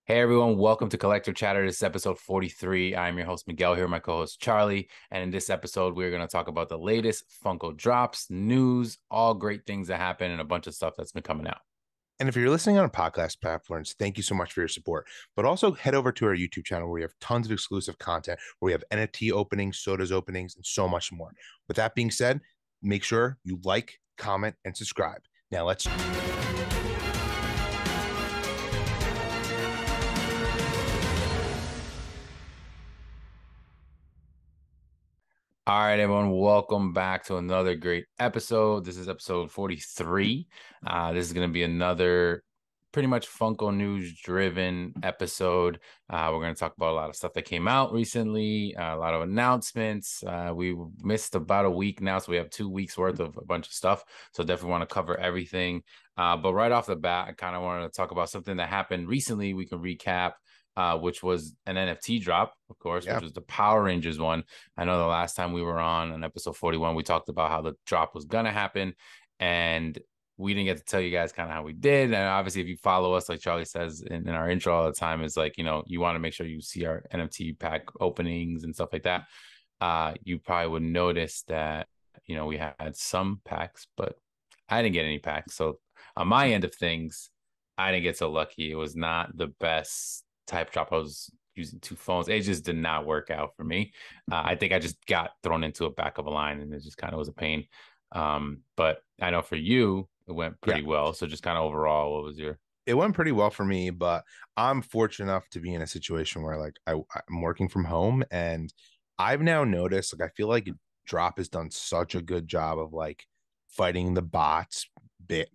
Hey everyone, welcome to Collector Chatter. This is episode 43. I'm your host Miguel here, with my co-host Charlie. And in this episode, we're going to talk about the latest Funko drops, news, all great things that happen, and a bunch of stuff that's been coming out. And if you're listening on podcast platforms, thank you so much for your support. But also head over to our YouTube channel where we have tons of exclusive content, where we have NFT openings, sodas openings, and so much more. With that being said, make sure you like, comment, and subscribe. Now let's. All right, everyone, welcome back to another great episode. This is episode 43. This is going to be another pretty much Funko news driven episode. We're going to talk about a lot of stuff that came out recently, a lot of announcements. We missed about a week now, so we have 2 weeks worth of a bunch of stuff. So definitely want to cover everything. But right off the bat, I kind of wanted to talk about something that happened recently. We can recap. Which was an NFT drop, of course, which was the Power Rangers one. I know the last time we were on episode 41, we talked about how the drop was going to happen. And we didn't get to tell you guys kind of how we did. And obviously, if you follow us, like Charlie says in our intro all the time, is like, you want to make sure you see our NFT pack openings and stuff like that. You probably would notice that, we had some packs, but I didn't get any packs. So on my end of things, I didn't get so lucky. It was not the best type drop. I was using two phones. It just did not work out for me. I think I just got thrown into a back of a line and it just kind of was a pain. But I know for you, it went pretty well. So just kind of overall, what was your... It went pretty well for me, but I'm fortunate enough to be in a situation where I'm working from home, and I've now noticed I feel like Drop has done such a good job of fighting the bots bit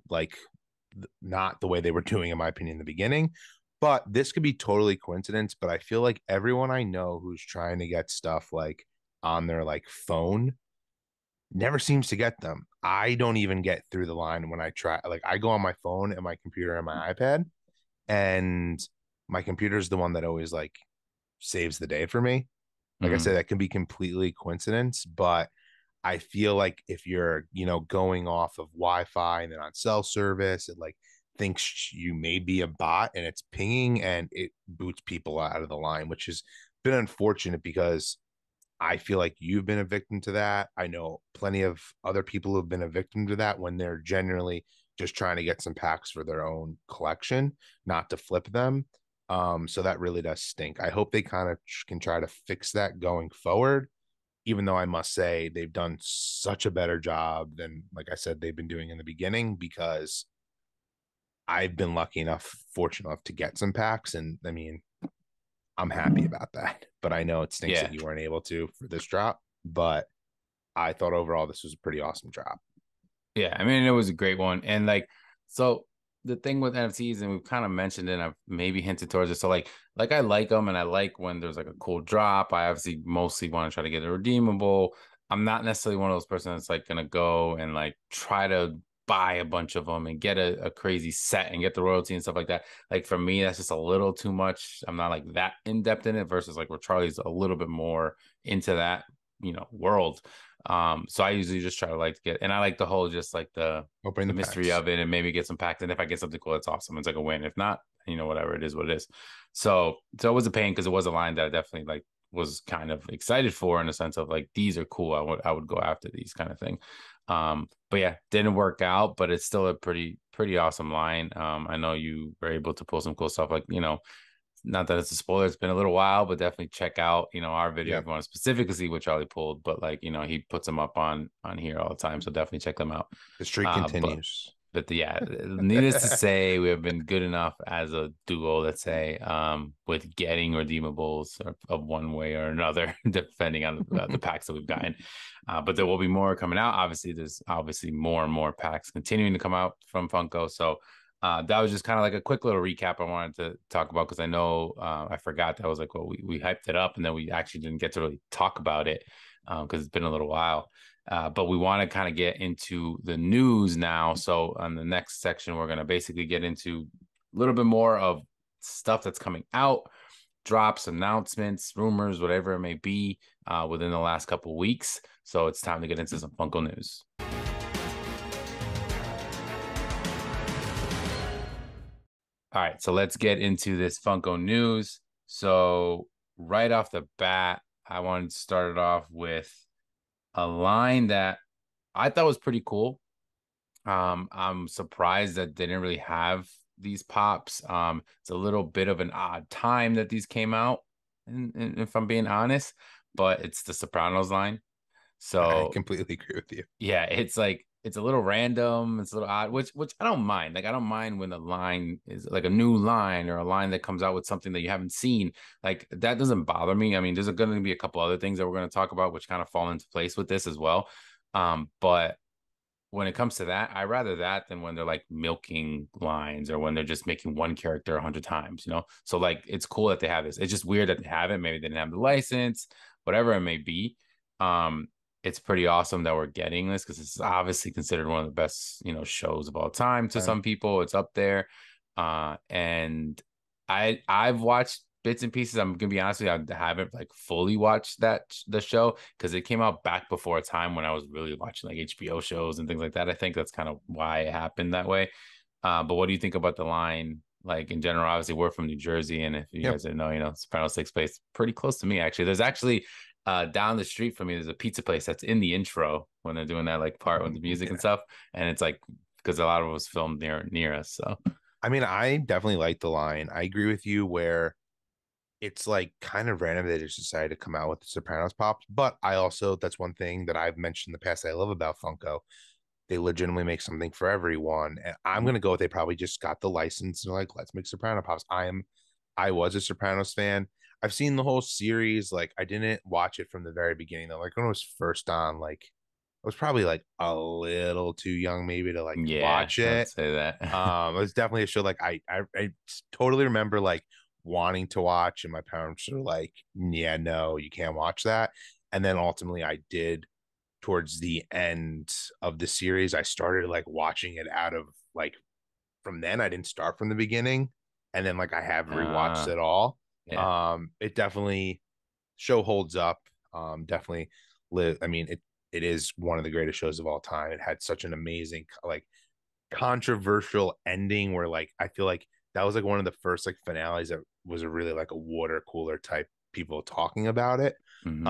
not the way they were doing in my opinion in the beginning. But this could be totally coincidence, but I feel like everyone I know who's trying to get stuff on their phone never seems to get them. I don't even get through the line when I try. I go on my phone and my computer and my iPad, and my computer is the one that always saves the day for me. Like I said, that can be completely coincidence, but I feel like if you're, going off of Wi-Fi and then on cell service, it thinks you may be a bot and it's pinging and it boots people out of the line, which has been unfortunate because I feel like you've been a victim to that. I know plenty of other people who've been a victim to that when they're generally just trying to get some packs for their own collection, not to flip them. So that really does stink. I hope they kind of can try to fix that going forward, even though I must say they've done such a better job than, like I said, they've been doing in the beginning, because I've been fortunate enough to get some packs. And I mean, I'm happy about that, but I know it stinks that you weren't able to for this drop, but I thought overall this was a pretty awesome drop. Yeah, I mean, it was a great one. And so the thing with NFTs, and we've kind of mentioned it, and I've maybe hinted towards it. So I like them, and I like when there's a cool drop. I obviously mostly want to try to get a redeemable. I'm not necessarily one of those persons that's gonna go and try to buy a bunch of them and get a crazy set and get the royalty and stuff like that. For me, that's just a little too much. I'm not that in depth in it versus where Charlie's a little bit more into that, world. So I usually just try to get, and I like the whole just the Opening the mystery packs of it and maybe get some packs. And if I get something cool, it's awesome. It's a win. If not, whatever, it is what it is. So it was a pain because it was a line that I definitely was kind of excited for, in the sense of these are cool. I would go after these kind of thing. But yeah, didn't work out, but it's still a pretty awesome line. I know you were able to pull some cool stuff, not that it's a spoiler, it's been a little while, but definitely check out our video if you want to specifically see what Charlie pulled. But he puts them up on here all the time, so definitely check them out. The streak continues. But yeah, needless to say, we have been good enough as a duo, let's say, with getting redeemables of one way or another, depending on the packs that we've gotten. But there will be more coming out. Obviously, there's more and more packs continuing to come out from Funko. So that was just kind of a quick little recap I wanted to talk about, because I know I forgot that. I was well, we hyped it up and then we actually didn't get to really talk about it because it's been a little while. But we want to kind of get into the news now. So on the next section, we're going to basically get into a little bit more of stuff that's coming out, drops, announcements, rumors, whatever it may be within the last couple of weeks. So it's time to get into some Funko news. All right, so let's get into this Funko news. So right off the bat, I wanted to start it off with a line that I thought was pretty cool. I'm surprised that they didn't really have these pops. It's a little bit of an odd time that these came out, and if I'm being honest, but it's the Sopranos line. I So completely agree with you. yeah, it's like it's a little random, it's a little odd, which I don't mind. Like I don't mind when the line is like a new line or a line that comes out with something that you haven't seen. Like that doesn't bother me. I mean, there's going to be a couple other things that we're going to talk about which kind of fall into place with this as well. But when it comes to that, I rather that than when they're like milking lines or when they're just making one character 100 times, you know? So like it's cool that they have this. It's just weird that they have it. Maybe they didn't have the license, whatever it may be. Um, it's pretty awesome that we're getting this because it's obviously considered one of the best, shows of all time to And some people. It's up there. And I've watched bits and pieces. I'm gonna be honest with you, I haven't like fully watched the show because it came out back before a time when I was really watching like HBO shows and things like that. I think that's kind of why it happened that way. But what do you think about the line? Like in general, obviously we're from New Jersey, and if you yeah, guys didn't know, Sopranos takes place pretty close to me. Actually, there's actually down the street from me, there's a pizza place that's in the intro when they're doing that like part with the music and yeah. stuff, and it's like because a lot of it was filmed near us. So I mean, I definitely like the line. I agree with you where it's like kind of random that they just decided to come out with the Sopranos pops. But I also, that's one thing that I've mentioned in the past I love about Funko. They legitimately make something for everyone. And I'm gonna go with they probably just got the license and like, let's make Soprano pops. I was a Sopranos fan. I've seen the whole series. Like I didn't watch it from the very beginning though. Like when it was first on, like I was probably like a little too young maybe to like yeah, watch I would it. say that. It was definitely a show like I totally remember like wanting to watch, and my parents were like, "Yeah, no, you can't watch that." And then ultimately, I did. Towards the end of the series, I started like watching it out of like from then. I didn't start from the beginning, and then like I have rewatched uh it all. yeah. It definitely show holds up. Definitely live. I mean, it is one of the greatest shows of all time. It had such an amazing like controversial ending where like I feel like that was like one of the first like finales that was a really like a water cooler type people talking about it. Hmm.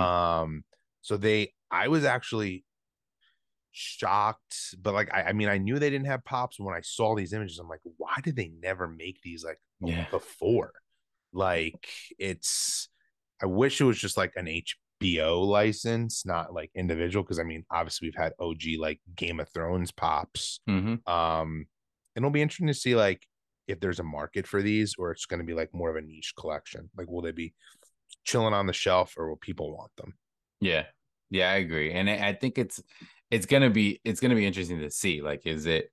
So I was actually shocked, but like I mean I knew they didn't have pops. When I saw these images, I'm like, why did they never make these like Yeah. before? Like it's I wish it was just like an HBO license, not like individual. Because I mean, obviously we've had OG like Game of Thrones pops. Hmm. Um, it'll be interesting to see like if there's a market for these, or it's going to be like more of a niche collection. Like, will they be chilling on the shelf, or will people want them? Yeah. Yeah, I agree. And I think it's gonna be interesting to see. Like, is it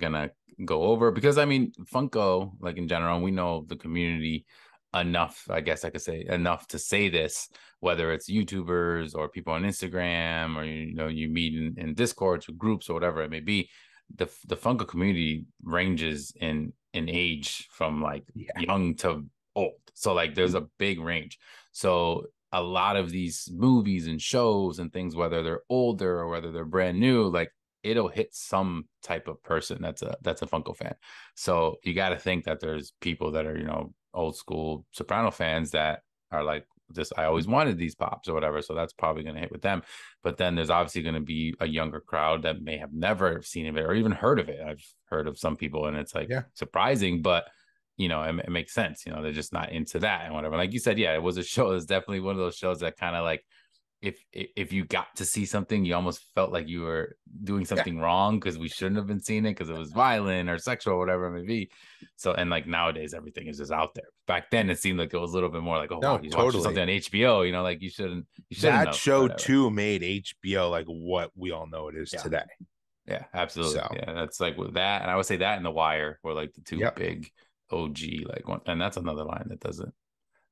gonna go over? Because I mean, Funko, like in general, we know the community enough, I guess I could say enough to say this, whether it's YouTubers or people on Instagram or you meet in Discords or groups or whatever it may be. The Funko community ranges in age from like Yeah, young to old. So like there's a big range. So a lot of these movies and shows and things, whether they're older or whether they're brand new, like it'll hit some type of person that's a Funko fan. So you got to think that there's people that are old school Soprano fans that are like this. I always wanted these pops or whatever. So that's probably going to hit with them. But then there's obviously going to be a younger crowd that may have never seen it or even heard of it. I've heard of some people, and it's like yeah. surprising, but it makes sense. They're just not into that and whatever. Like you said, yeah, it was a show. It's definitely one of those shows that kind of like if you got to see something, you almost felt like you were doing Yeah. something wrong because we shouldn't have been seeing it because it was violent or sexual or whatever it may be. So and like nowadays everything is just out there. Back then it seemed like it was a little bit more like, oh wow, No, he's watching something totally. on HBO, like you shouldn't That have, show whatever. too made HBO like what we all know it is Yeah. today. Yeah, absolutely. So, Yeah, that's like with that, and I would say that and The Wire were like the two yep. big OG like one, and that's another line that doesn't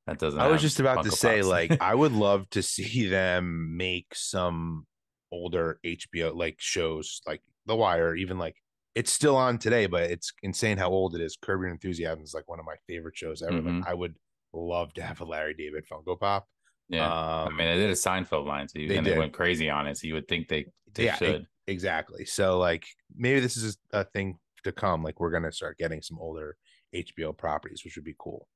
I was have just about to Funko say, Pops. like, I would love to see them make some older HBO like shows like The Wire, even like it's still on today, but it's insane how old it is. Curb Your Enthusiasm is like one of my favorite shows ever. Like, Hmm. I would love to have a Larry David Funko Pop. Yeah, I mean, Um, they did a Seinfeld line, so they and they did. went crazy on it. So you would think they Yeah, should. exactly. So like maybe this is a thing to come. Like we're gonna start getting some older HBO properties, which would be cool.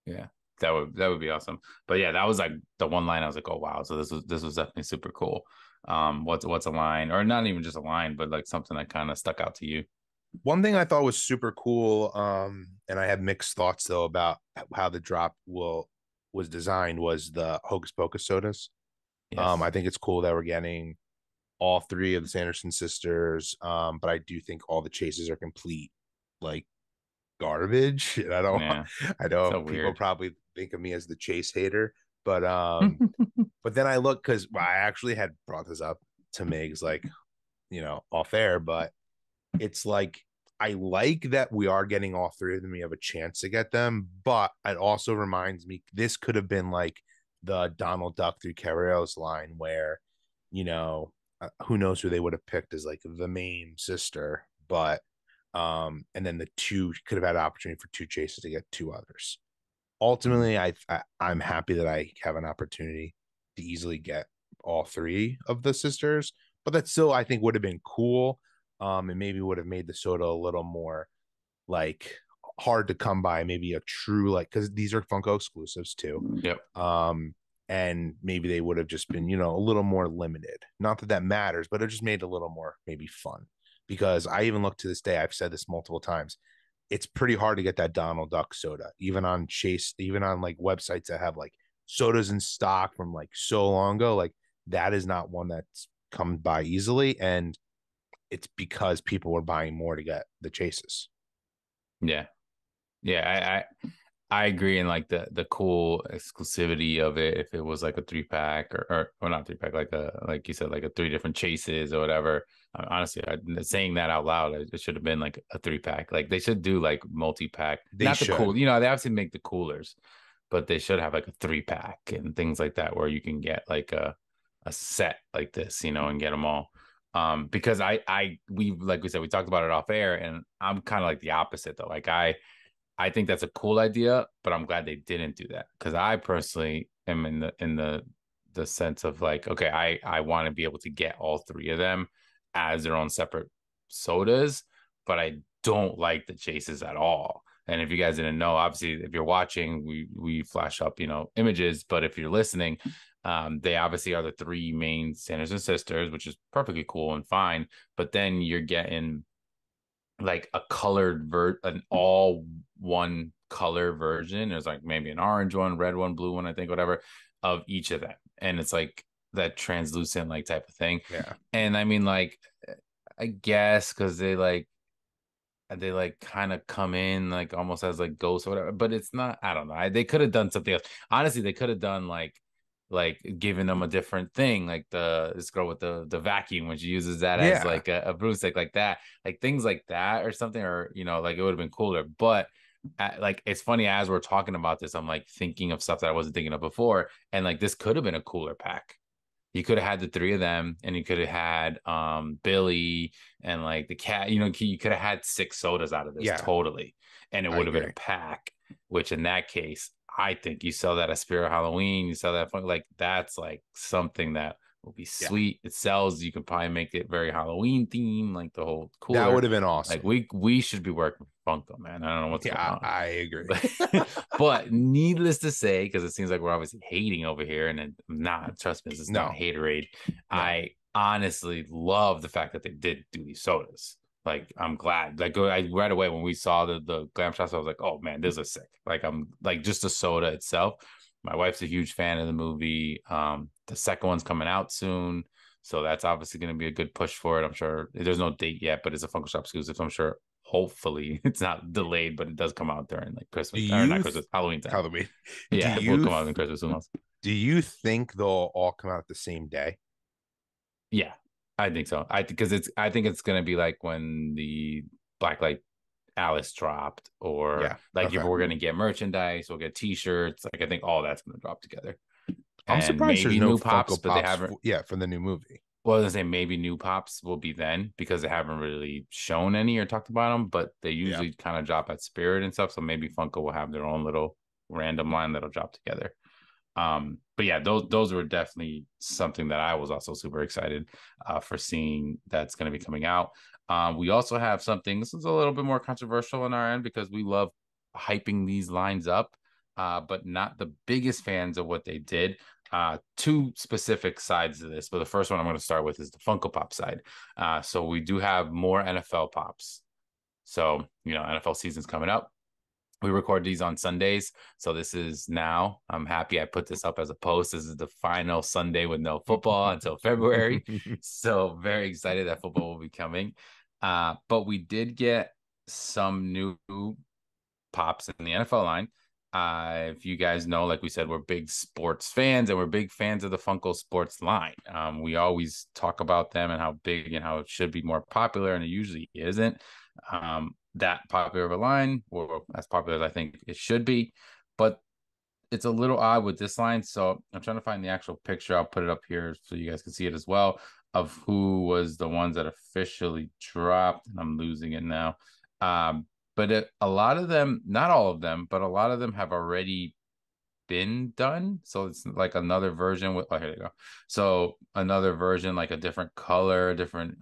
Yeah, that would be awesome. But yeah, that was like the one line I was like, oh wow, so this was definitely super cool. What's a line, or not even just a line, but like something that kind of stuck out to you? One thing I thought was super cool, and I have mixed thoughts though about how the drop will was designed was the Hocus Pocus sodas. I Yes. think it's cool that we're getting all three of the Sanderson sisters. But I do think all the chases are complete like garbage. And I don't Yeah. I know So people weird. probably think of me as the chase hater, but then I look because I actually had brought this up to Migs like, off air, but it's like I like that we are getting all three of them. We have a chance to get them, but it also reminds me this could have been like the Donald Duck through Carreras line where, who knows who they would have picked as like the main sister, but and then the two could have had an opportunity for two chases to get two others. Mm. Ultimately, I'm happy that I have an opportunity to easily get all three of the sisters, but that still I think would have been cool. And maybe would have made the soda a little more like hard to come by, maybe a true like because these are Funko exclusives too. Yep. And maybe they would have just been, a little more limited. Not that that matters, but it just made it a little more maybe fun. Because I even look to this day, I've said this multiple times. It's pretty hard to get that Donald Duck soda, even on Chase, even on like websites that have like sodas in stock from like so long ago. Like that is not one that's come by easily. And it's because people were buying more to get the chases. Yeah. Yeah. I agree in like the cool exclusivity of it. If it was like a three pack or not three pack, like you said, like a three different chases or whatever. Honestly, saying that out loud, it should have been like a three pack. Like they should do like multi pack, They not the cool. should. They obviously make the coolers, but they should have like a three pack and things like that where you can get like a set like this, and get them all. Because we like we said, we talked about it off air, and I'm kind of like the opposite though. Like I think that's a cool idea, but I'm glad they didn't do that because I personally am in the sense of like, okay, I want to be able to get all three of them as their own separate sodas, but I don't like the chases at all. And if you guys didn't know, obviously, if you're watching, we flash up, images. But if you're listening, they obviously are the three main Sanderson sisters, which is perfectly cool and fine. But then you're getting like a an all one color version. There's like maybe an orange one, red one, blue one, I think, whatever, of each of them. And it's like that translucent like type of thing. Yeah. And I mean, like, I guess because they like kind of come in like almost as like ghosts or whatever, but it's not. I don't know. They could have done something else. Honestly, they could have done like giving them a different thing, like this girl with the vacuum when she uses that as Yeah. like a broomstick, like that, like things like that or something, or like it would have been cooler. But like it's funny as we're talking about this, I'm like thinking of stuff that I wasn't thinking of before, and like this could have been a cooler pack. You could have had the three of them, and you could have had Billy and like the cat. You could have had six sodas out of this Yeah. totally, and it I would have been a agree. pack. Which in that case, I think you sell that at Spirit Halloween. You sell that like that's like something that will be Yeah. sweet. It sells. You can probably make it very Halloween theme, like the whole That cooler. would have been Like awesome. we should be working for Funko, man. I don't know what's going Yeah, on. I agree. But needless to say, because it seems like we're obviously hating over here, and I'm not. Trust me, this is not No, haterade. no. I honestly love the fact that they did do these sodas. Like I'm glad. Like I right away when we saw the glam shots, I was like, oh man, this is sick. Like I'm like just the soda itself. My wife's a huge fan of the movie. The second one's coming out soon. So that's obviously going to be a good push for it. I'm sure there's no date yet, but it's a Funko Shop exclusive. So I'm sure hopefully it's not delayed, but it does come out during like Do Christmas or not you Christmas, Halloween time. Halloween? Do Yeah, it will you come out in Christmas. Who knows? do you think they'll all come out the same day? Yeah, I think so. I think it's gonna be like when the Blacklight Alice dropped, or Yeah. like if Okay. we're gonna get merchandise, we'll get T-shirts. Like I think all that's gonna drop together, I'm and surprised there's maybe no new pops, Funko but they Pops. haven't. Yeah, from the new movie. Well, I was gonna say maybe new pops will be then because they haven't really shown any or talked about them, but they Yeah. usually kind of drop at Spirit and stuff. So maybe Funko will have their own little random line that'll drop together. But yeah, those were definitely something that I was also super excited for seeing that's going to be coming out. We also have something. This is a little bit more controversial on our end because we love hyping these lines up, but not the biggest fans of what they did. Two specific sides of this, but the first one I'm going to start with is the Funko Pop side. So we do have more NFL pops. So, NFL season's coming up. We record these on Sundays. So this is now. I'm happy I put this up as a post. This is the final Sunday with no football until February. So very excited that football will be coming. But we did get some new pops in the NFL line. If you guys know, like we said, we're big sports fans and we're big fans of the Funko Sports line. We always talk about them and how big and how it should be more popular, and it usually isn't that popular of a line, or as popular as I think it should be. But it's a little odd with this line. So I'm trying to find the actual picture. I'll put it up here so you guys can see it as well, of who was the ones that officially dropped. And I'm losing it now. But a lot of them, not all of them, but a lot of them have already been done. So it's like another version with, oh, here they go. So another version, like a different color, different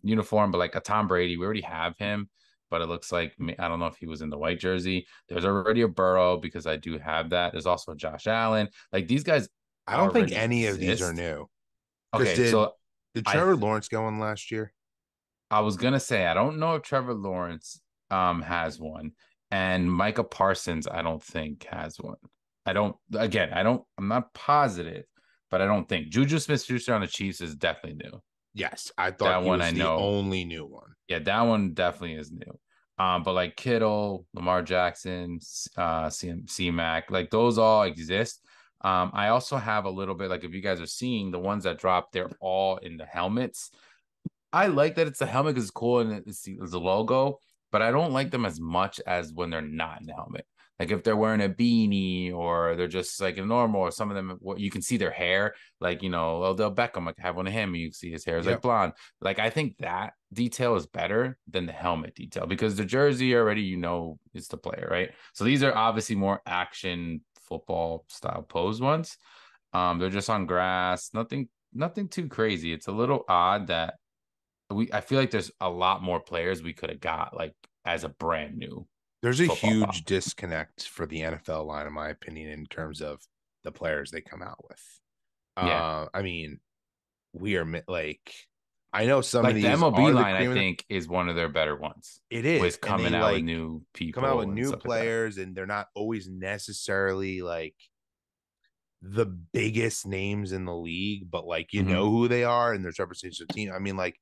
uniform, but like a Tom Brady, we already have him, but it looks like, I don't know if he was in the white jersey. There's already a Burrow because I do have that. There's also a Josh Allen. Like these guys I don't think already any of these are exist. new. Because Okay, so did I Trevor Lawrence go in last year? I was gonna say I don't know if Trevor Lawrence has one, and Micah Parsons I don't think has one. I'm not positive, but I don't think Juju Smith-Schuster on the Chiefs is definitely new. Yes, I thought That he one I was the know. only new one. Yeah, that one definitely is new. But like Kittle, Lamar Jackson, C-Mac, like those all exist. I also have a little bit, like if you guys are seeing the ones that dropped, they're all in the helmets. I like that it's the helmet because it's cool and it's the logo, but I don't like them as much as when they're not in the helmet. Like if they're wearing a beanie or they're just like a normal, or some of them, you can see their hair, like, Odell Beckham, like have one of him, and you can see his hair is like Yep. blonde. Like I think that detail is better than the helmet detail because the jersey already, is the player, right? So these are obviously more action football style pose ones. They're just on grass, nothing too crazy. It's a little odd that I feel like there's a lot more players we could have got like as a brand new There's a football huge pop. disconnect for the NFL line, in my opinion, in terms of the players they come out with. Yeah. I mean, we are like, I know some of Like the these MLB are the line, I cream of the, think, is one of their better ones it is, with and they coming out with like new come out with people and new stuff like that. players, and they're not always necessarily like the biggest names in the league, but like you Hmm. know who they are and there's representation of the team. I mean, like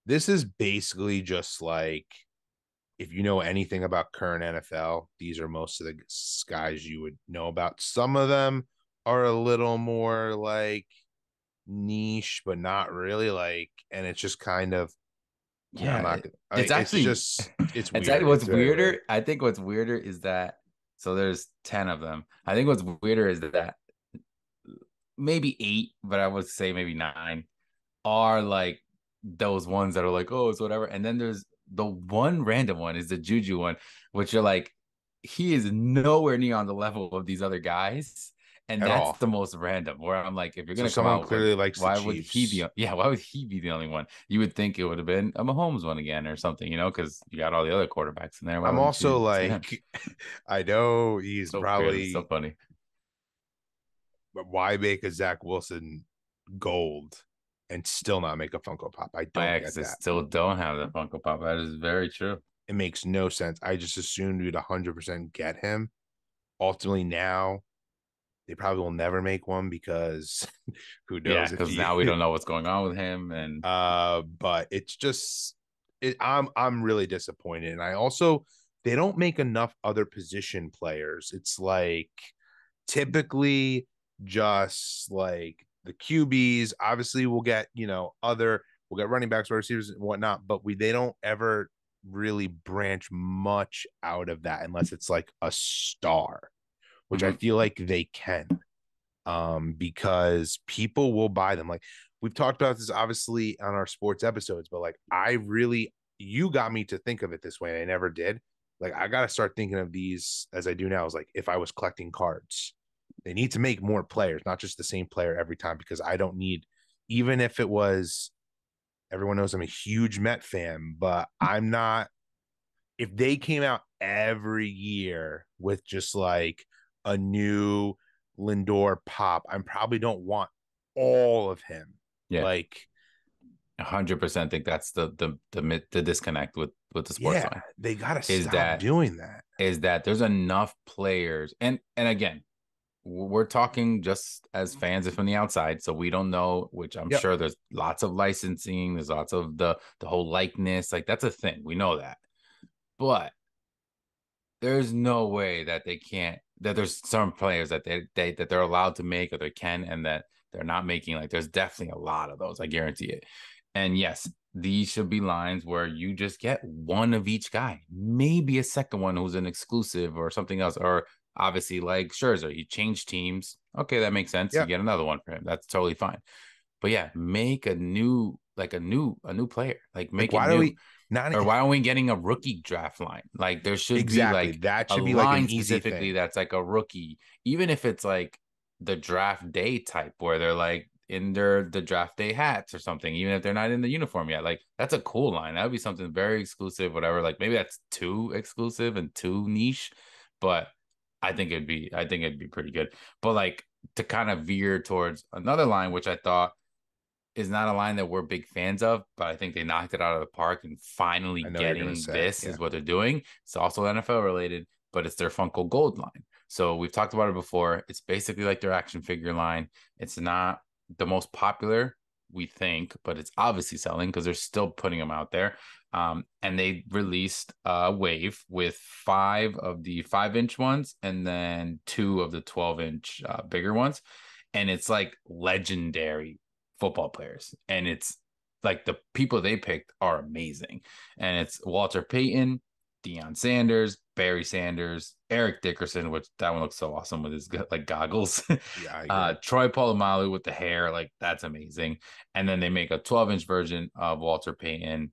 this is basically just like if you know anything about current NFL, these are most of the guys you would know about. Some of them are a little more like niche, but not really like, and it's just kind of, I'm Yeah. not gonna, It's it's actually, just, it's it's actually weird. what's It's very weird. weirder. I think what's weirder is that, so there's 10 of them. I think what's weirder is that maybe eight, but I would say maybe nine are like those ones that are like, oh, it's whatever. And then there's the one random one is the Juju one, which you're like, he is nowhere near on the level of these other guys. And At that's all. the most random where I'm like, if you're So gonna come someone out with, clearly likes the why would he Chiefs. be, yeah, why would he be the only one? You would think it would have been a Mahomes one again or something, because you got all the other quarterbacks in there. Why I'm wouldn't also you say him? like, I know he's So weird. It's so probably, funny. but why make a Zach Wilson gold and still not make a Funko Pop? I My don't get exes that. still don't have the Funko Pop. That is very true. It makes no sense. I just assumed we'd 100% get him. Ultimately, now they probably will never make one because who Yeah, knows if because he now we don't know what's going on with him. And but it's just I'm really disappointed. And I also they don't make enough other position players. It's like typically just like the QBs. Obviously, we'll get we'll get running backs, wide receivers, and whatnot. But they don't ever really branch much out of that unless it's like a star, which I mhm. feel like they can, because people will buy them. Like we've talked about this obviously on our sports episodes, but like you got me to think of it this way, and I never did. Like I got to start thinking of these as I do now. Is like if I was collecting cards, they need to make more players, not just the same player every time, because I don't need, even if it was, everyone knows I'm a huge Met fan, but I'm not, if they came out every year with just like a new Lindor pop, I probably don't want all of him. Yeah, Like, 100% think that's the disconnect with the sports yeah, line they gotta is stop that doing that. there's enough players, and again, we're talking just as fans from the outside, so we don't know, which I'm Yep. sure there's lots of licensing, there's lots of the whole likeness, like that's a thing, we know that. But there's no way that they can't, that there's some players that that they're allowed to make, or they can, and that they're not making. Like there's definitely a lot of those, I guarantee it. And yes, these should be lines where you just get one of each guy, maybe a second one who's an exclusive or something else. Or obviously like Scherzer, he changed teams, okay, that makes sense, you Yep. get another one for him, that's totally fine. But yeah, make a new, like a new player, like Like, make it why do new. we not Or why aren't we getting a rookie draft line? Like there should be exactly? like That a should be like an line easy specifically thing. that's like a rookie, even if it's like the draft day type where they're like in the draft day hats or something, even if they're not in the uniform yet. Like that's a cool line. That would be something very exclusive, whatever. Like maybe that's too exclusive and too niche, but I think it'd be pretty good. But like to kind of veer towards another line, which I thought is not a line that we're big fans of, but I think they knocked it out of the park, and finally I know what you're gonna getting say. this Yeah. is what they're doing. It's also NFL related, but it's their Funko Gold line. So we've talked about it before. It's basically like their action figure line. It's not the most popular, we think, but it's obviously selling because they're still putting them out there. And they released a wave with 5 of the 5-inch ones and then 2 of the 12-inch bigger ones. And it's like legendary football players. And it's like the people they picked are amazing. And it's Walter Payton, Deion Sanders, Barry Sanders, Eric Dickerson, which that one looks so awesome with his like goggles. Yeah, I agree. Troy Polamalu with the hair, like that's amazing. And then they make a 12-inch version of Walter Payton.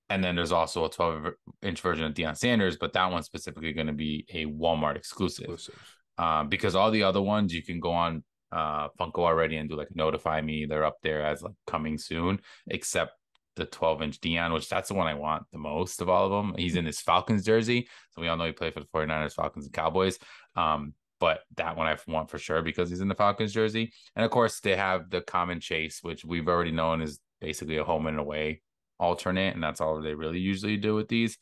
And then there's also a 12-inch version of Deion Sanders, but that one's specifically going to be a Walmart exclusive. Exclusive. Because all the other ones you can go on Funko already and do like notify me. They're up there as like coming soon, except the 12-inch Dion, which that's the one I want the most of all of them. He's in his Falcons jersey. So we all know he played for the 49ers, Falcons, and Cowboys. But that one I want for sure because he's in the Falcons jersey. And of course, they have the common chase, which we've already known is basically a home and away alternate. And that's all they really usually do with these.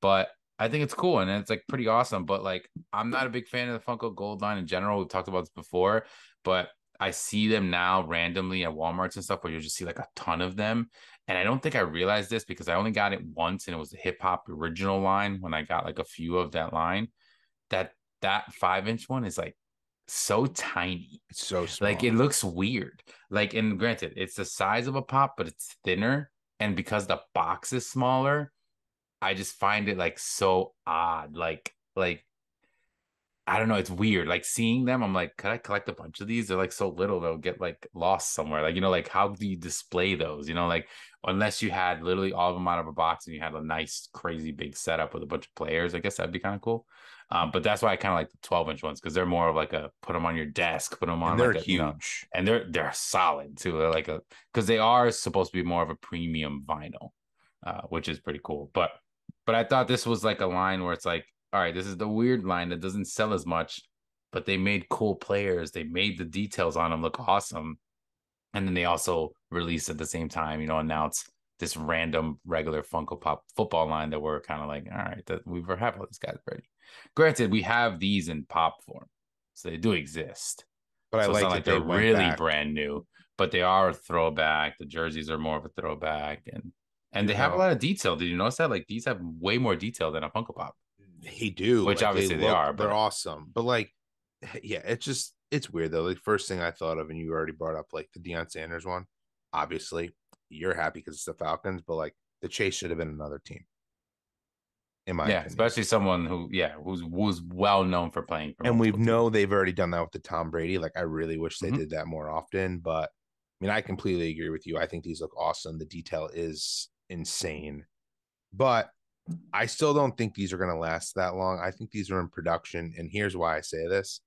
But I think it's cool and it's like pretty awesome. But like, I'm not a big fan of the Funko Gold line in general. We've talked about this before, but I see them now randomly at Walmarts and stuff where you just see like a ton of them. And I don't think I realized this because I only got it once and it was the hip hop original line when I got like a few of that line. That that 5-inch one is like so tiny. It's so Like it small. looks weird. Like, and granted, it's the size of a pop, but it's thinner. And because the box is smaller, I just find it like so odd. Like I don't know, it's weird. Like seeing them, I'm like, could I collect a bunch of these? They're like so little, they'll get like lost somewhere. Like, like how do you display those? Like unless you had literally all of them out of a box and you had a nice, crazy big setup with a bunch of players, I guess that'd be kind of cool. But that's why I kind of like the 12-inch ones because they're more of like a put them on your desk, put them And on they're like a, huge. and they're solid too. They're like a because they are supposed to be more of a premium vinyl, which is pretty cool. But I thought this was like a line where it's like, all right, this is the weird line that doesn't sell as much, but they made cool players. They made the details on them look awesome. And then they also released at the same time, announce this random regular Funko Pop football line that we're kind of like, all right, that we have all these guys ready. Granted, we have these in pop form, so they do exist. But I So it's like not like that they're they went really back. brand new, but they are a throwback. The jerseys are more of a throwback, and they You have a know, lot of detail. Did you notice that? Like these have way more detail than a Funko Pop, he do. which Like they obviously they look, are, they're but awesome. But like, yeah, it's weird though. The first thing I thought of, and you already brought up like the Deion Sanders one. Obviously, you're happy because it's the Falcons, but like the chase should have been another team, in my yeah, opinion. especially someone who, yeah, who's well known for playing for And we multiple know teams. they've already done that with the Tom Brady. Like, I really wish they Hmm. did that more often. But I mean, I completely agree with you. I think these look awesome. The detail is insane. But I still don't think these are going to last that long. I think these are in production. And here's why I say this.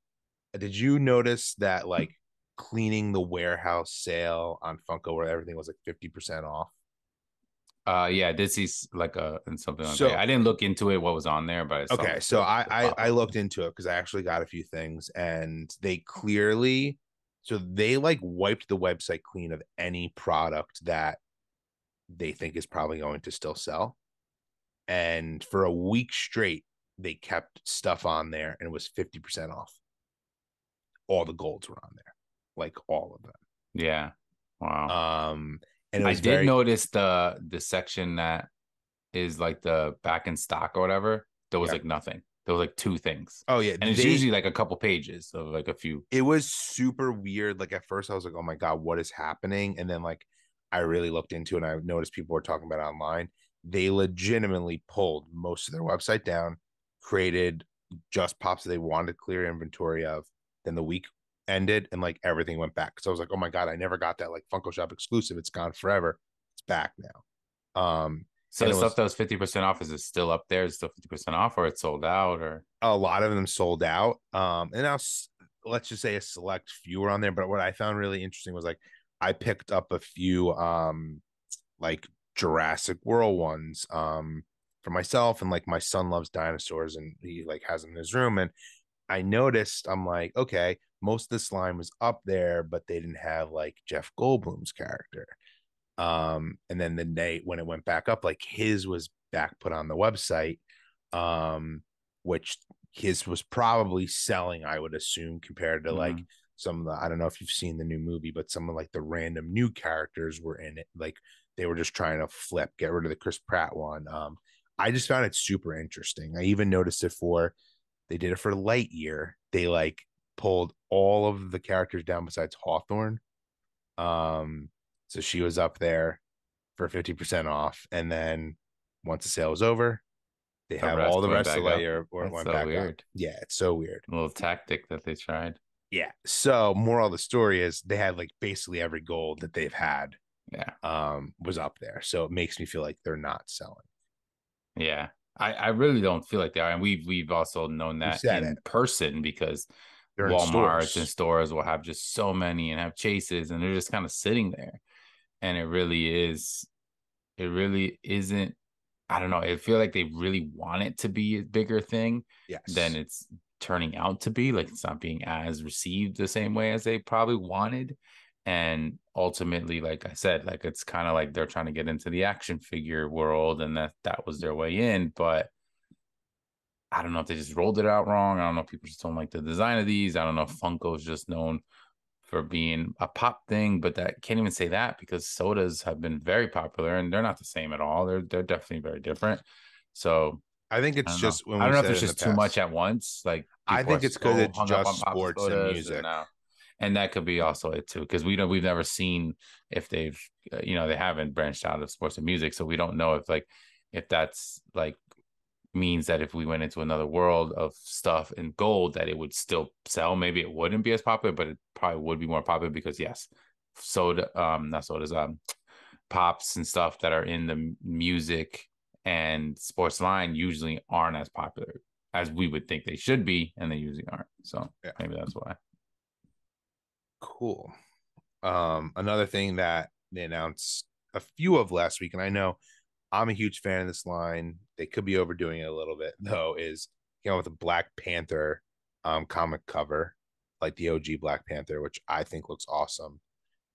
Did you notice that, like, cleaning the warehouse sale on Funko where everything was like 50% off? Yeah, I did see like a and something on page. So I didn't look into it what was on there, but I saw okay, like so I the I, pop I up. looked into it because I actually got a few things, and they clearly, so they like wiped the website clean of any product that they think is probably going to still sell. And for a week straight, they kept stuff on there, and it was 50% off. All the golds were on there, like all of them. Yeah. Wow. And it I was did very, notice the section that is like the back in stock or whatever. There was yeah. like nothing. There was like two things. Oh yeah, And it's usually like a couple pages of like a few. it was super weird. Like at first I was like, oh my God, what is happening? And then like I really looked into it and I noticed people were talking about it online. They legitimately pulled most of their website down, created just pops that they wanted to clear inventory of. Then the week ended and like everything went back. Cause I was like, oh my God, I never got that like Funko Shop exclusive. It's gone forever. It's back now. So And the it stuff was that was 50% off, is it still up there? Is it still 50% off or it's sold out or a lot of them sold out. And now let's just say a select few were on there. But what I found really interesting was like I picked up a few like Jurassic World ones for myself, and like my son loves dinosaurs and he like has them in his room. And I noticed I'm like, okay, most of this line was up there, but they didn't have like Jeff Goldblum's character. And then the day when it went back up, like his was back put on the website, um, which his was probably selling, I would assume, compared to like Mhm. some of the, I don't know if you've seen the new movie, but some of like the random new characters were in it. Like they were just trying to get rid of the Chris Pratt one. I just found it super interesting. I even noticed it for, they did it for Lightyear. They like pulled all of the characters down besides Hawthorne. Um, so she was up there for 50% off. And then once the sale was over, they The have all rest the went rest of back the up? layer or it That's went so back up. weird. Yeah, it's so weird. A little tactic that they tried. Yeah. So moral of the story is they had like basically every gold that they've had Yeah. was up there. So it makes me feel like they're not selling. Yeah. I really don't feel like they are. And we've also known You that said it. in person because They're in Walmarts and stores. stores will have just so many and have chases and they're just kind of sitting there. And it really isn't. I don't know. I feel like they really want it to be a bigger thing than Yes. it's turning out to be. Like it's not being as received the same way as they probably wanted. And ultimately, like I said, like it's kind of like they're trying to get into the action figure world, and that was their way in. But I don't know if they just rolled it out wrong. I don't know if people just don't like the design of these. I don't know if Funko is just known for being a pop thing, but that can't even say that because sodas have been very popular and they're not the same at all. They're definitely very different. So I think I it's don't know. just when I don't we know if said it's it in the just too much past. at once. Like I people are think it's because so it's hung up on just pop sports and sodas, and music. now, and that could be also it too because we've never seen if they've they haven't branched out of sports and music, so we don't know if that's like means that if we went into another world of stuff in gold that it would still sell. Maybe it wouldn't be as popular, but it probably would be more popular because yes, soda not sodas pops and stuff that are in the music and sports line usually aren't as popular as we would think they should be, and they usually aren't. So Yeah. maybe that's why. Cool. Another thing that they announced a few of last week, and I know I'm a huge fan of this line. They could be overdoing it a little bit though. Is with a Black Panther comic cover, like the OG Black Panther, which I think looks awesome.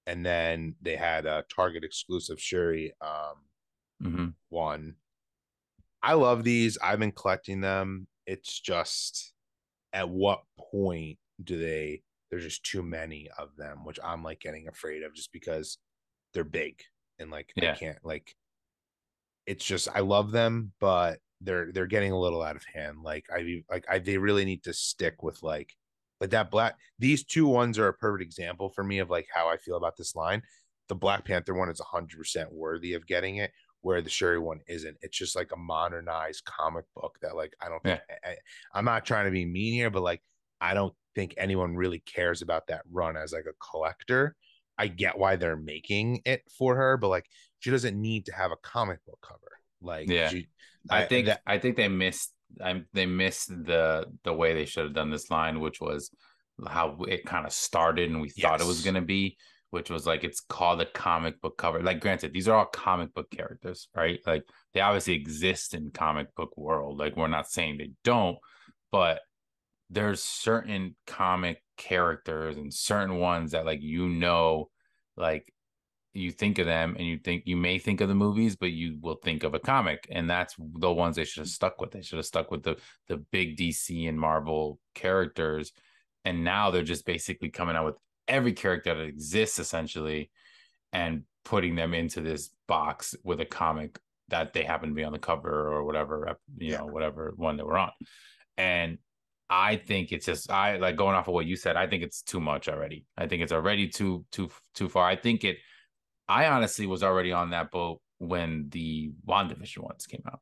And then they had a Target exclusive Shuri Mm-hmm. one. I love these. I've been collecting them. It's just at what point do they? There's just too many of them, which I'm like getting afraid of, just because they're big and like I Yeah. can't like it's just I love them, but they're getting a little out of hand. They really need to stick with like that black. These two ones are a perfect example for me of like how I feel about this line. The Black Panther one is 100% worthy of getting it, where the Shuri one isn't. It's just like a modernized comic book that like I don't think Yeah. I'm not trying to be mean here, but like I don't think anyone really cares about that run as like a collector. I get why they're making it for her, but like she doesn't need to have a comic book cover. Like Yeah. she, I I think that I think they missed the way they should have done this line, which was how it kind of started and we thought it was yes, gonna be, which was like it's called a comic book cover. Like, granted, these are all comic book characters, right? Like they obviously exist in comic book world. Like we're not saying they don't, but there's certain comic characters and certain ones that like you think of them and you may think of the movies, but you will think of a comic, and that's the ones they should have stuck with. They should have stuck with the big DC and Marvel characters, and now they're just basically coming out with every character that exists essentially and putting them into this box with a comic that they happen to be on the cover or whatever, Yeah. whatever one that we're on. And I think it's just I like going off of what you said. I think it's too much already. I think it's already too far. I honestly was already on that boat when the WandaVision ones came out,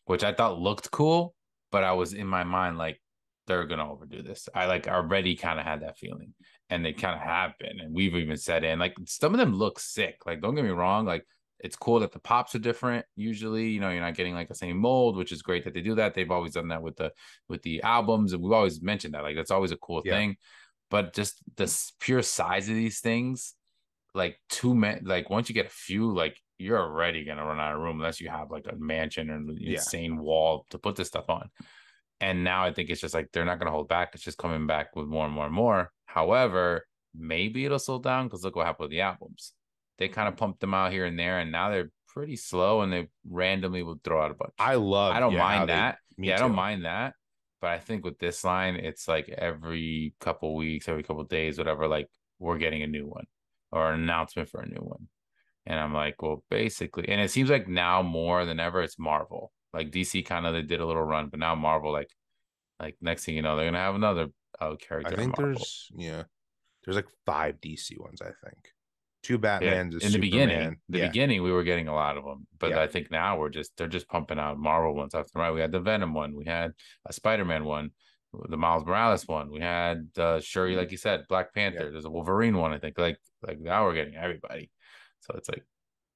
which I thought looked cool, but I was in my mind like they're gonna overdo this. I like already kind of had that feeling, and they kind of have been, and we've even said in like some of them look sick. Like don't get me wrong, like it's cool that the pops are different. Usually, you're not getting like the same mold, which is great that they do that. They've always done that with the albums, and we've always mentioned that. Like that's always a cool Yeah. thing. But just the pure size of these things, like like once you get a few, like you're already gonna run out of room unless you have like a mansion or an Yeah. insane wall to put this stuff on. And now I think it's just like they're not gonna hold back. It's just coming back with more and more and more. However, maybe it'll slow down because look what happened with the albums. They kind of pumped them out here and there, and now they're pretty slow and they randomly will throw out a bunch. I I love, don't yeah, how mind they, that. me Yeah, I don't too. mind that. But I think with this line, it's like every couple weeks, every couple days, whatever, like we're getting a new one or an announcement for a new one. And I'm like, well, basically, and it seems like now more than ever, it's Marvel. Like DC kind of they did a little run, but now Marvel, like next thing you know, they're gonna have another I character in think Marvel. there's like 5 DC ones, I think. Two Yeah, Batmans, a in Superman. the Yeah. beginning, we were getting a lot of them, but Yeah. I think now they're just pumping out Marvel ones after right. We had the Venom one, we had a Spider-Man one, the Miles Morales one, we had Shuri, like you said, Black Yeah. Panther. There's a Wolverine one, I think. Like now we're getting everybody, so it's like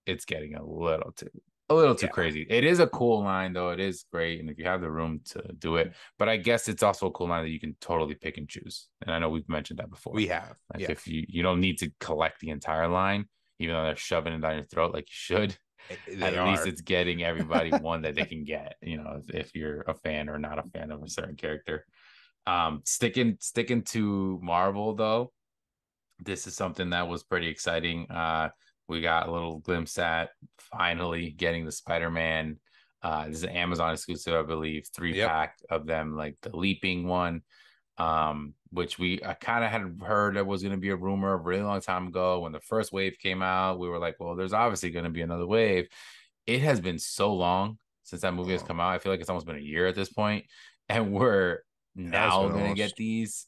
it's getting a little too Yeah. crazy. It is a cool line though. It is great, and if you have the room to do it, but I guess it's also a cool line that you can totally pick and choose. And I know we've mentioned that before. We have. Like Yeah. if you don't need to collect the entire line, even though they're shoving it down your throat like you should. They At least are. it's getting everybody one that they can get. If you're a fan or not a fan of a certain character. Sticking to Marvel though, this is something that was pretty exciting. We got a little glimpse at finally getting the Spider-Man. This is an Amazon exclusive, I believe, three Yep. pack of them, like the leaping one, which I kind of had heard there was going to be a rumor a really long time ago when the first wave came out. We were like, well, there's obviously going to be another wave. It has been so long since that movie has Oh, come out. I feel like it's almost been a year at this point, and we're it has now been going to get almost. these.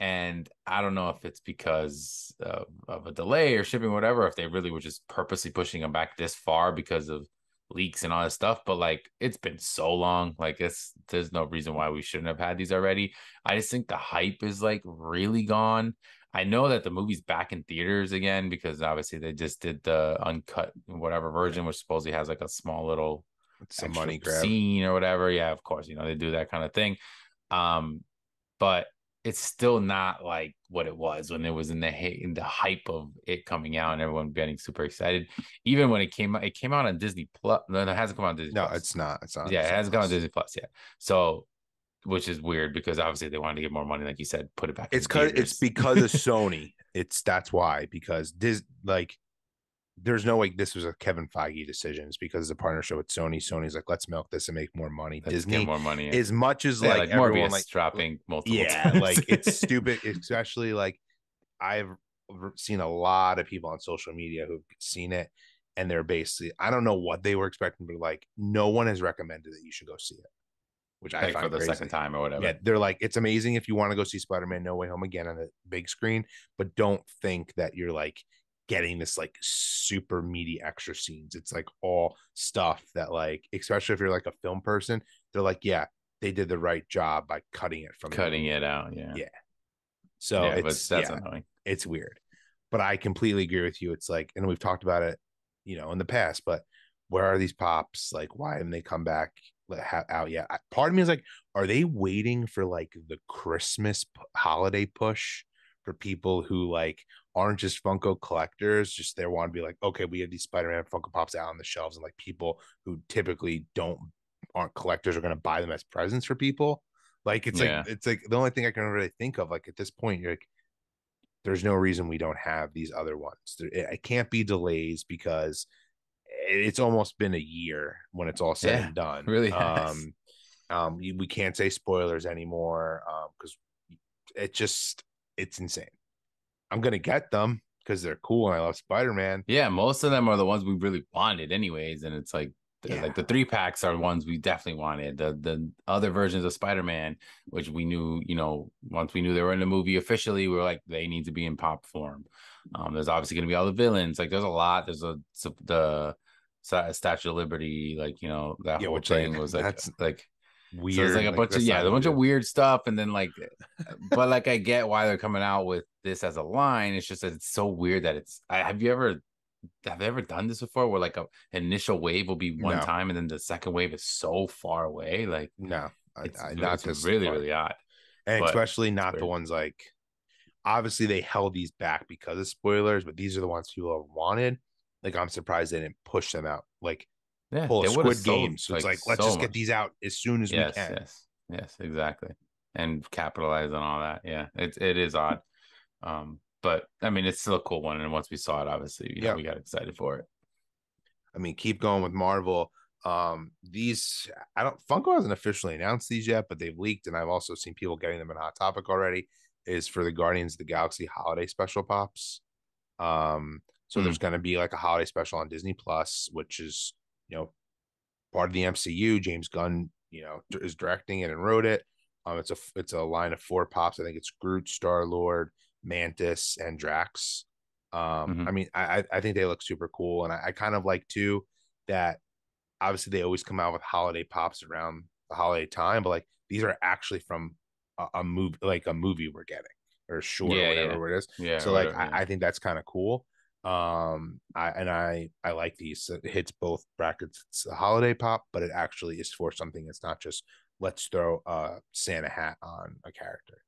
And I don't know if it's because of a delay or shipping, or whatever, if they really were just purposely pushing them back this far because of leaks and all this stuff. But like, it's been so long. Like, there's no reason why we shouldn't have had these already. I just think the hype is like really gone. I know that the movie's back in theaters again because obviously they just did the uncut whatever Yeah. version, which supposedly has like a small little It's a extra money grab. scene or whatever. Yeah, of course, they do that kind of thing. Um, but it's still not like what it was when it was in the hype of it coming out and everyone getting super excited. Even when it came out on Disney Plus. No, it hasn't come out on Disney No, Plus. it's not. It's not on Yeah, it Disney hasn't come out on Plus. Disney Plus yet. So, which is weird because obviously they wanted to get more money, like you said, put it back in It's theaters. because of Sony. That's why, because this like there's no way this was a Kevin Feige decision. It's because of the partnership with Sony. Sony's like, let's milk this and make more money. Let's get Disney, more money in. as much as So yeah, like like everyone Morbius dropping multiple yeah, times. like it's stupid, especially like I've seen a lot of people on social media who've seen it and they're basically, I don't know what they were expecting, but like no one has recommended that you should go see it, which I Like for find the second crazy. time or Yeah, whatever. they're like, it's amazing if you want to go see Spider-Man No Way Home again on a big screen, but don't think that you're like getting this like super meaty extra scenes. It's like all stuff that like, especially if you're like a film person, they're like, yeah, they did the right job by cutting it from the Cutting movie. it out, yeah. Yeah. So Yeah, but that's yeah, annoying. it's weird. But I completely agree with you. It's like, and we've talked about it, in the past, but where are these pops? Like, why haven't they come back out yet? Part of me is like, are they waiting for like the Christmas holiday push for people who like aren't just Funko collectors, just they want to be like, okay, we have these Spider-Man Funko Pops out on the shelves, and like people who typically don't aren't collectors are going to buy them as presents for people. Yeah. It's like the only thing I can really think of. Like at this point, you're like, there's no reason we don't have these other ones. It can't be delays because it's almost been a year when it's all said Yeah. and done. Really has. We can't say spoilers anymore because it just it's insane. I'm gonna get them because they're cool and I love Spider-Man. Yeah, most of them are the ones we really wanted anyways, and it's Yeah, like the three packs are ones we definitely wanted. The other versions of Spider-Man, which we knew, once we knew they were in the movie officially, we were like they need to be in pop form. There's obviously going to be all the villains. Like there's a lot. The Statue of Liberty, like that yeah, whole which like thing was that's like so there's like weird. a Like bunch of that's yeah, not a bunch of needed. weird stuff, and then but like I get why they're coming out with this as a line. It's just that it's so weird that have you ever done this before where like an initial wave will be one No, time and then the second wave is so far away? Like no, not it's this really, far, really odd, and but especially it's not the weird. ones like obviously they held these back because of spoilers, but these are the ones people have wanted. Like I'm surprised they didn't push them out. Like Yeah, pull a they would have Squid sold Game. So it's like like let's so just get much. these out as soon as we Yes, can. yes, yes, exactly. And capitalize on all that. Yeah, it is odd. But I mean it's still a cool one. And once we saw it, obviously, Yeah. we got excited for it. I mean, keep going with Marvel. These I don't Funko hasn't officially announced these yet, but they've leaked, and I've also seen people getting them in Hot Topic already. Is for the Guardians of the Galaxy holiday special pops. So there's Hmm. going to be like a holiday special on Disney Plus, which is you know part of the MCU. James Gunn, is directing it and wrote it. It's a line of four pops. I think it's Groot, Star Lord, Mantis, and Drax. Hmm. I mean, I think they look super cool, and I kind of like too that obviously they always come out with holiday pops around the holiday time, but like these are actually from a movie, like a movie we're getting or short or Yeah, yeah, whatever it is. yeah, So or like whatever. Yeah. I think that's kind of cool. I like these. It hits both brackets. It's a holiday pop, but it actually is for something. It's not just let's throw a Santa hat on a character.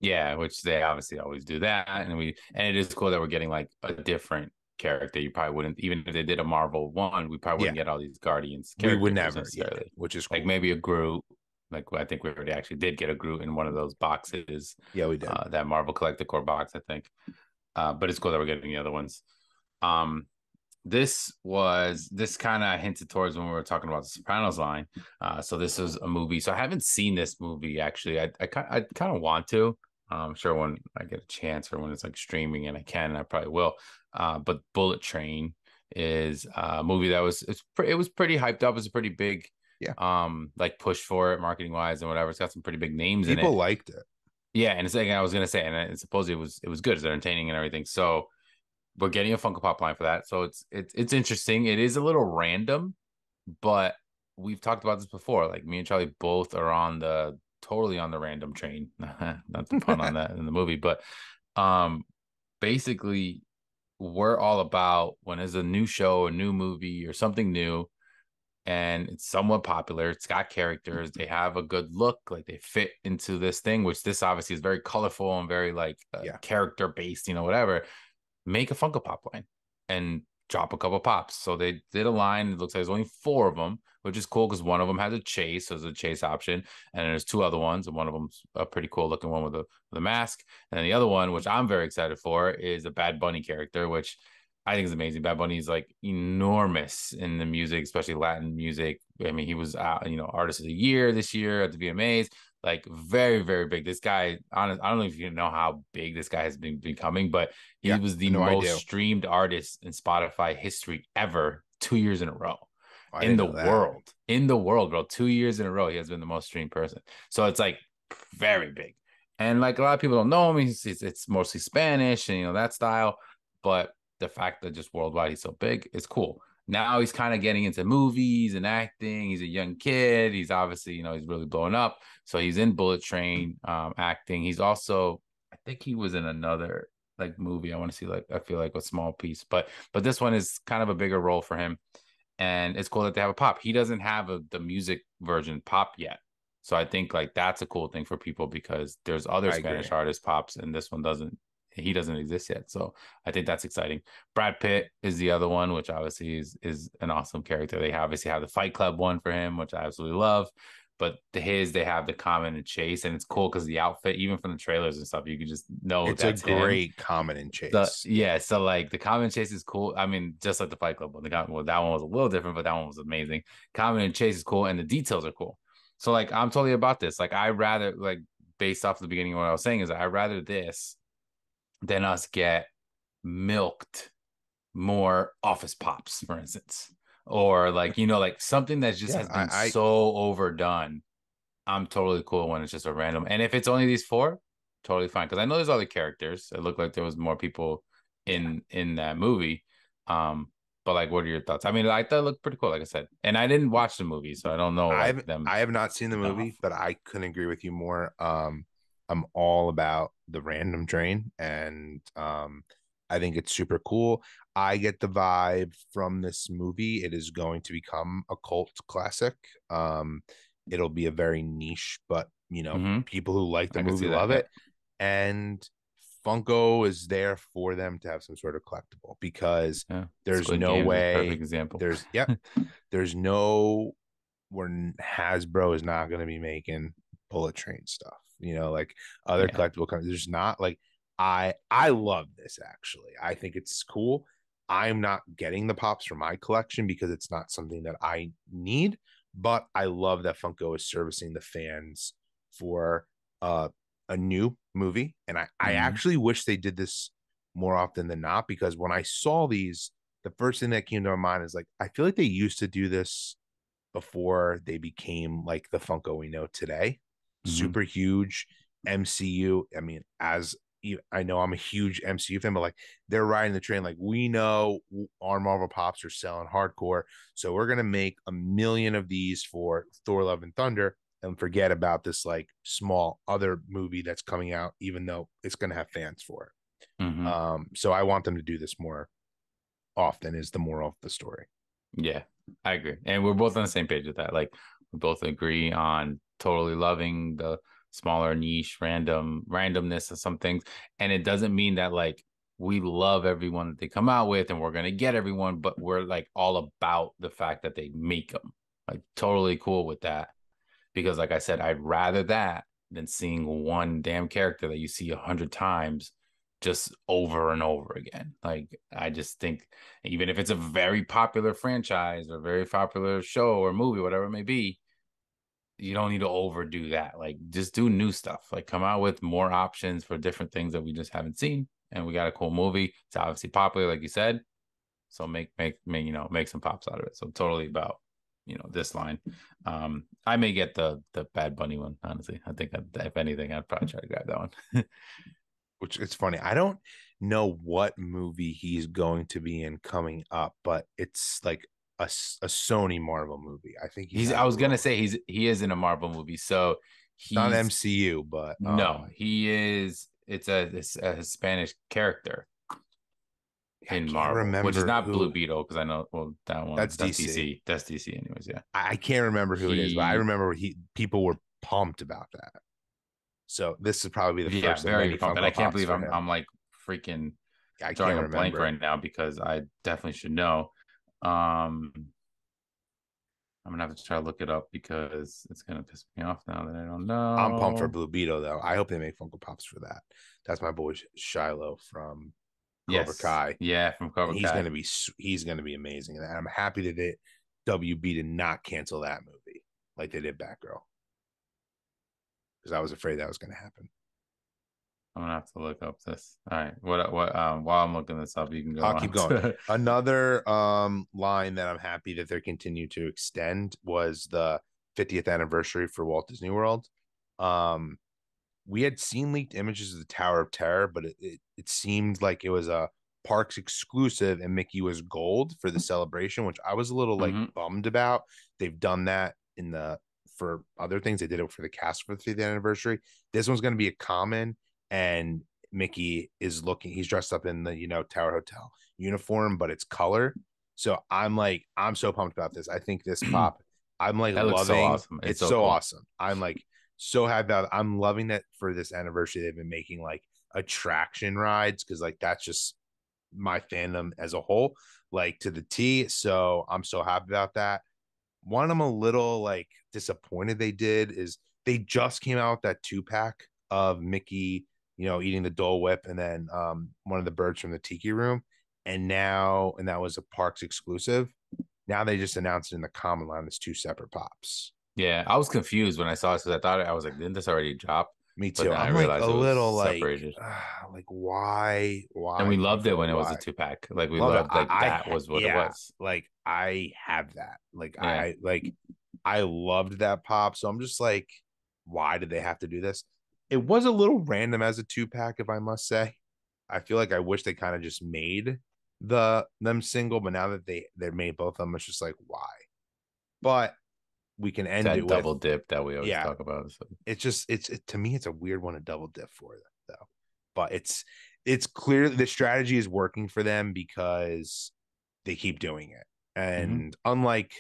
Yeah, which they obviously always do that, and it is cool that we're getting like a different character. You probably wouldn't, even if they did a Marvel one, we probably Yeah, wouldn't get all these Guardians we would characters never. Yeah, necessarily. which is Like cool. maybe a Groot. Like I think we already actually did get a Groot in one of those boxes, Yeah, we did. that Marvel Collector Core box, I think. But it's cool that we're getting the other ones. Um, this kind of hinted towards when we were talking about the Sopranos line. So this was a movie. So I haven't seen this movie actually. I kind of want to. I'm sure when I get a chance or when it's like streaming and I can, I probably will. But Bullet Train is a movie that it was pretty hyped up. It was a pretty big Yeah, like push for it marketing wise and whatever. It's got some pretty big names in people it. liked it. Yeah, and it's like I was gonna say, and supposedly it was good, it's entertaining and everything. So we're getting a Funko Pop line for that. So it's interesting. It is a little random, but we've talked about this before. Like me and Charlie both are totally on the random train. Not the pun on that in the movie, but um basically we're all about when there's a new show, a new movie, or something new, and it's somewhat popular. It's got characters. They have a good look. Like they fit into this thing, which this obviously is very colorful and very like Yeah, character based, whatever. Make a Funko Pop line and drop a couple pops. So they did a line. It looks like there's only four of them, which is cool because one of them has a chase, so there's a chase option, and there's two other ones, and one of them's a pretty cool looking one with a mask, and then the other one, which I'm very excited for, is a Bad Bunny character, which I think is amazing. Bad Bunny is like enormous in the music, especially Latin music. I mean, he was artist of the year this year at the VMAs, like very, very big. This guy, honest, I don't know if you know how big this guy has been becoming, but he yeah. was the No, I most do. streamed artist in Spotify history ever, 2 years in a row. I In didn't the know that. world. In the world, bro. 2 years in a row, he has been the most streamed person. So it's like very big. And like a lot of people don't know him. It's mostly Spanish and that style. But the fact that just worldwide he's so big is cool. Now he's kind of getting into movies and acting. He's a young kid. He's obviously, he's really blowing up. So he's in Bullet Train, acting. He's also, I think he was in another like movie. I want to see like I feel like a small piece, but this one is kind of a bigger role for him, and it's cool that they have a pop. He doesn't have the music version pop yet, so I think like that's a cool thing for people because there's other I agree. Spanish artist pops, and this one doesn't he doesn't exist yet. So I think that's exciting. Brad Pitt is the other one, which obviously is an awesome character. They obviously have the Fight Club one for him, which I absolutely love. But they have the Common and Chase, and it's cool because the outfit, even from the trailers and stuff, you can just know It's a that's him. great Common and So Chase. yeah, so like the Common Chase is cool. I mean, just like the Fight Club one, that one was a little different, but that one was amazing. Common and Chase is cool, and the details are cool. So like, I'm totally about this. Like, I rather like based off the beginning of what I was saying is I rather this than us get milked more Office Pops, for instance, or like like something that just Yeah, has been so overdone. I'm totally cool when it's just a random. And if it's only these four, totally fine. Because I know there's other characters. It looked like there was more people yeah. in that movie. But like, what are your thoughts? I mean, I thought it looked pretty cool, like I said. And I didn't watch the movie, so I don't know like them I have not seen the enough. movie, but I couldn't agree with you more. I'm all about the random train, and I think it's super cool. I get the vibe from this movie. It is going to become a cult classic. It'll be a very niche, but Hmm. people who like the I can movie see that. love Yeah. it. And Funko is there for them to have some sort of collectible because Yeah. there's Squid no Games is a perfect way example. there's yep, there's no where Hasbro is not going to be making bullet train stuff. Like other Yeah. collectible companies. There's not like I love this actually. I think it's cool. I'm not getting the pops for my collection because it's not something that I need, but I love that Funko is servicing the fans for a new movie. And I Hmm. actually wish they did this more often than not because when I saw these, the first thing that came to my mind is like, I feel like they used to do this before they became like the Funko we know today. Hmm. Super huge MCU. I mean, I know I'm a huge MCU fan, but like they're riding the train. Like we know our Marvel Pops are selling hardcore, so we're gonna make a million of these for Thor: Love and Thunder, and forget about this like small other movie that's coming out, even though it's gonna have fans for it. Hmm. So I want them to do this more often. Is the moral of the story. Yeah, I agree. And we're both on the same page with that. Like we both agree on totally loving the smaller niche randomness of some things. And it doesn't mean that like we love everyone that they come out with and we're gonna get everyone, but we're like all about the fact that they make them. Like totally cool with that. Because like I said, I'd rather that than seeing one damn character that you see 100 times just over and over again. Like I just think even if it's a very popular franchise or very popular show or movie, whatever it may be, you don't need to overdo that. Like just do new stuff. Like come out with more options for different things that we just haven't seen. And we got a cool movie. It's obviously popular, like you said. So make some pops out of it. So totally about this line. I may get the Bad Bunny one. Honestly, I think if anything, I'd probably try to grab that one. Which it's funny. I don't know what movie he's going to be in coming up, but it's like a Sony Marvel movie. I think he He's. I has a was gonna role. say he is in a Marvel movie. So Not he's MCU, but no, he is. It's a Hispanic character I in can't Marvel, which is remember not Blue who. Beetle because I know. Well, that one That's that's DC. DC. That's DC, anyways. Yeah. I can't remember who it is, but I He. remember he people were pumped about that. So this is probably the Yeah, first of very many pumped, and I Funko can't Pops believe for I'm him. like freaking I drawing can't a blank remember. right now because I definitely should know. Um, I'm gonna have to try to look it up because it's gonna piss me off now that I don't I'm pumped for know. Blue Beetle though. I hope they make Funko Pops for that. That's my boy Shiloh from Cobra Yes, Kai, yeah, from and Cobra Kai. he's gonna be amazing. And I'm happy that WB did not cancel that movie like they did Batgirl because I was afraid that was gonna happen. I'm gonna have to look up this. All right, what? While I'm looking this up, you can go I'll keep on going. to. Another line that I'm happy that they're continuing to extend was the 50th anniversary for Walt Disney World. Um, we had seen leaked images of the Tower of Terror, but it seemed like it was a parks exclusive and Mickey was gold for the celebration, which I was a little like Hmm. bummed about. They've done that in the for other things. They did it for the cast for the 50th anniversary. This one's going to be a common, and Mickey is looking, he's dressed up in the, Tower Hotel uniform, but it's color. So I'm so pumped about this. I think this pop, I'm like That looks so loving, awesome. It's it's so so cool. awesome. I'm like so happy about it. I'm loving that for this anniversary. They've been making like attraction rides because like that's just my fandom as a whole, like to the T. So I'm so happy about that. One I'm a little like disappointed they did is they just came out with that 2-pack of Mickey, eating the Dole Whip, and then one of the birds from the Tiki Room, and that was a Parks exclusive. Now they just announced it in the common line as two separate pops. Yeah, I was confused when I saw this because I was like, didn't this already drop? Me But too. then I I'm like a realized it was little separated. like why, And we loved it Funko, when it was a why? 2-pack. Like we Love it. loved like that was what it Yeah, was. like I have that. Like Yeah, I loved that pop. So I'm just like, why did they have to do this? It was a little random as a 2-pack, if I must say. I feel like I wish they kind of just made them single, but now that they made both of them, it's just like why? But we can it's end it that with double dip that we always yeah. talk about. So. It's just to me it's a weird one to double dip for them though. But it's clear the strategy is working for them because they keep doing it. Mhm. And unlike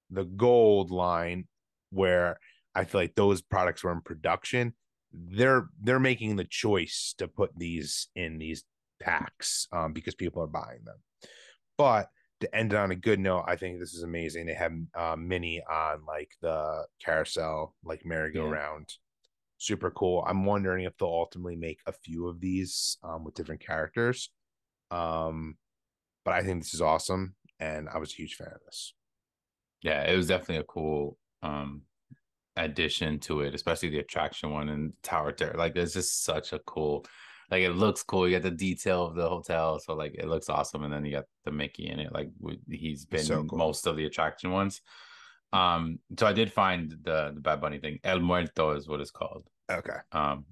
the gold line where I feel like those products were in production, they're making the choice to put these in these packs because people are buying them. But to end it on a good note, I think this is amazing. They have Minnie on like the carousel, like Yeah. merry-go-round. Super cool. I'm wondering if they'll ultimately make a few of these with different characters. Um, but I think this is awesome, and I was a huge fan of this. Yeah, it was definitely a cool addition to it, especially the attraction one and Tower Terror. Like it's just such a cool, like it looks cool. You got the detail of the hotel, so like it looks awesome. And then you got the Mickey in it. Like he's It's so been cool. most of the attraction ones. So I did find the Bad Bunny thing. El Muerto is what it's called. Okay.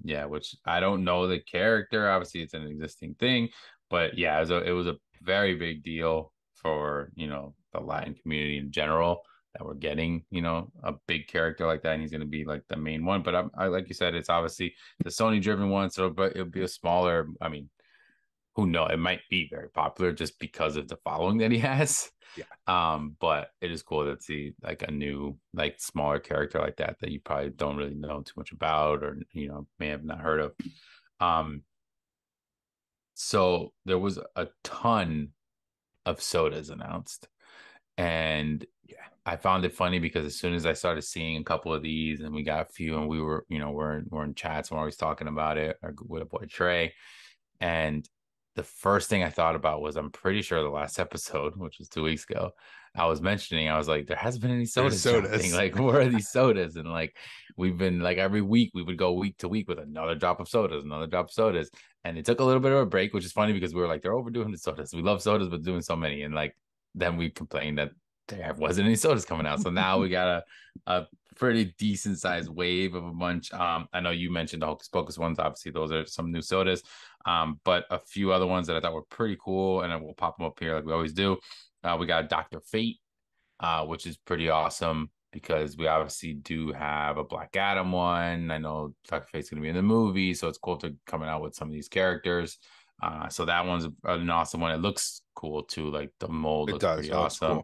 Yeah, which I don't know the character. Obviously, it's an existing thing, but yeah, it was a very big deal for the Latin community in general that we're getting a big character like that, and he's going to be like the main one. But I like you said, it's obviously the Sony driven one, so but it'll be a smaller. I mean, who knows? It might be very popular just because of the following that he has. Yeah. But it is cool to see like a new, like smaller character like that you probably don't really know too much about or may have not heard of. Um, so there was a ton of sodas announced, and Yeah. I found it funny because as soon as I started seeing a couple of these, and we got a few, and we were, we're in chats, and we're always talking about it with a boy Trey, and the first thing I thought about was I'm pretty sure the last episode, which was 2 weeks ago, I was like, there hasn't been any There's sodas dropping. sodas. Like, where are these sodas? And like, we've been like every week we would go week to week with another drop of sodas, another drop of sodas. And it took a little bit of a break, which is funny because we were like, they're overdoing the sodas. We love sodas, but doing so many. And like, then we complained that there wasn't any sodas coming out. So now we got a pretty decent sized wave of a bunch. I know you mentioned the Hocus Pocus ones. Obviously, those are some new sodas. But a few other ones that I thought were pretty cool, and we'll pop them up here like we always do. We got Dr. Fate, which is pretty awesome because we obviously do have a Black Adam one. I know Dr. Fate's going to be in the movie, so it's cool to coming out with some of these characters. So that one's an awesome one. It looks cool too. Like the mold It looks does. pretty It looks awesome.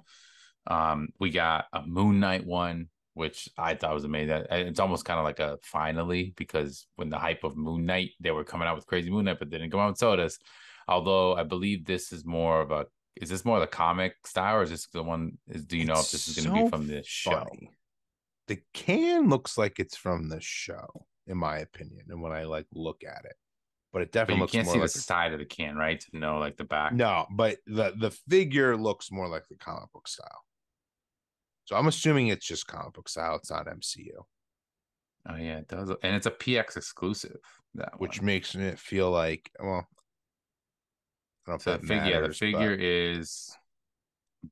cool. We got a Moon Knight one, which I thought was amazing. It's almost kind of like a finally because when the hype of Moon Knight, they were coming out with Crazy Moon Knight, but they didn't come out with sodas. Although I believe this is more of a, is this more the comic style or is this the one? Do you know It's if this is going to be so from the show? funny. The can looks like it's from the show, in my opinion, and when I like look at it. But it But definitely you looks can't more see the like a side of the can, right? To know like the back. no, but the figure looks more like the comic book style. So I'm assuming it's just comic book style. It's not MCU, Oh yeah, it does, and it's a PX exclusive. That which one. makes it feel like, well, I don't know if So the that figure, yeah, the matters, but figure is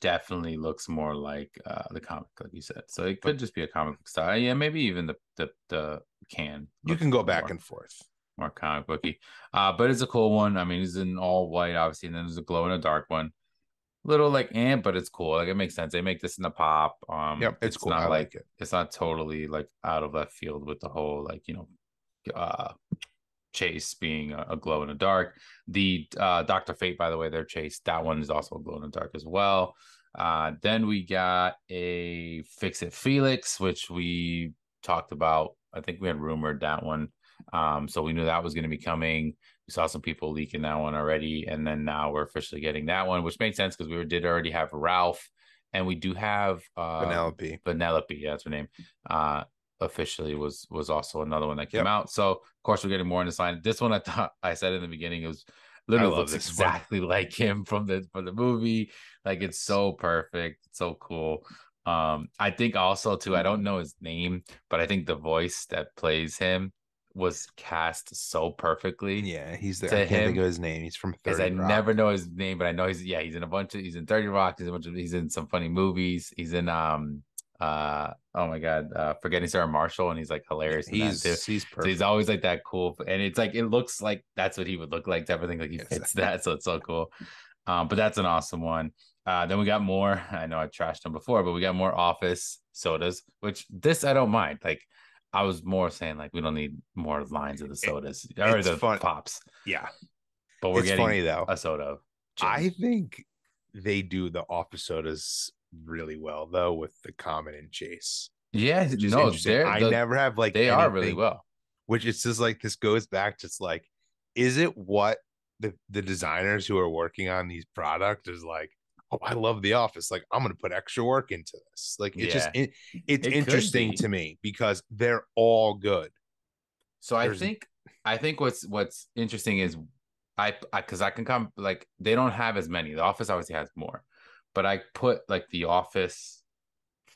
definitely looks more like the comic, like you said. So it but could just be a comic book style. Yeah, maybe even the can you looks can a go little back and forth. more comic booky. But it's a cool one. I mean, it's in all white, obviously, and then there's a glow in the dark one. Little like but it's cool. Like it makes sense. They make this in the pop. Yep, it's It's cool. not I like like it. it's not totally like out of left field with the whole like Chase being a glow in the dark. The Dr. Fate, by the way, their Chase, that one is also a glow in the dark as well. Then we got a Fix It Felix, which we talked about. I think we had rumored that one. So we knew that was going to be coming. We saw some people leaking that one already, and then now we're officially getting that one, which makes sense because did already have Ralph, and we do have Penelope. Penelope. Yeah, that's her name. Officially was also another one that came Yep. out. So of course we're getting more in this line. This one I thought I said in the beginning it was I literally love looks this one. exactly like him from the movie. Like it's Yes. so perfect, so cool. I think also too, I don't know his name, but I think the voice that plays him was cast so perfectly Yeah, I to can't think him of his name. He's from because I 30 Rock. never know his name, but I know he's in a bunch of he's in 30 Rock, he's in some funny movies. He's in oh my god, Forgetting Sarah Marshall, and he's like Yeah, hilarious in that too. he's So he's perfect. always like that cool, and it's like it looks like that's what he would look like type of thing. Like he Yes. fits that, so it's so cool. But that's an awesome one. Then we got more. I know I trashed them before, but we got more Office sodas, which this I don't mind. Like I was more saying like we don't need more lines of the It, sodas or it's the fun. pops, Yeah. but we're It's getting funny though. a soda of I Jim. think they do the office sodas really well though with the Common and Chase, Yeah, which is no, interesting. I never have like they are really anything, well. which it's just like this goes back to it's like, is it what the designers who are working on these products is like, oh, I love the office. Like I'm gonna put extra work into this. Like Yeah, it's it could interesting be. to me because they're all good. So There's I think what's interesting is I because I can come like they don't have as many. The Office obviously has more, but I put like The Office,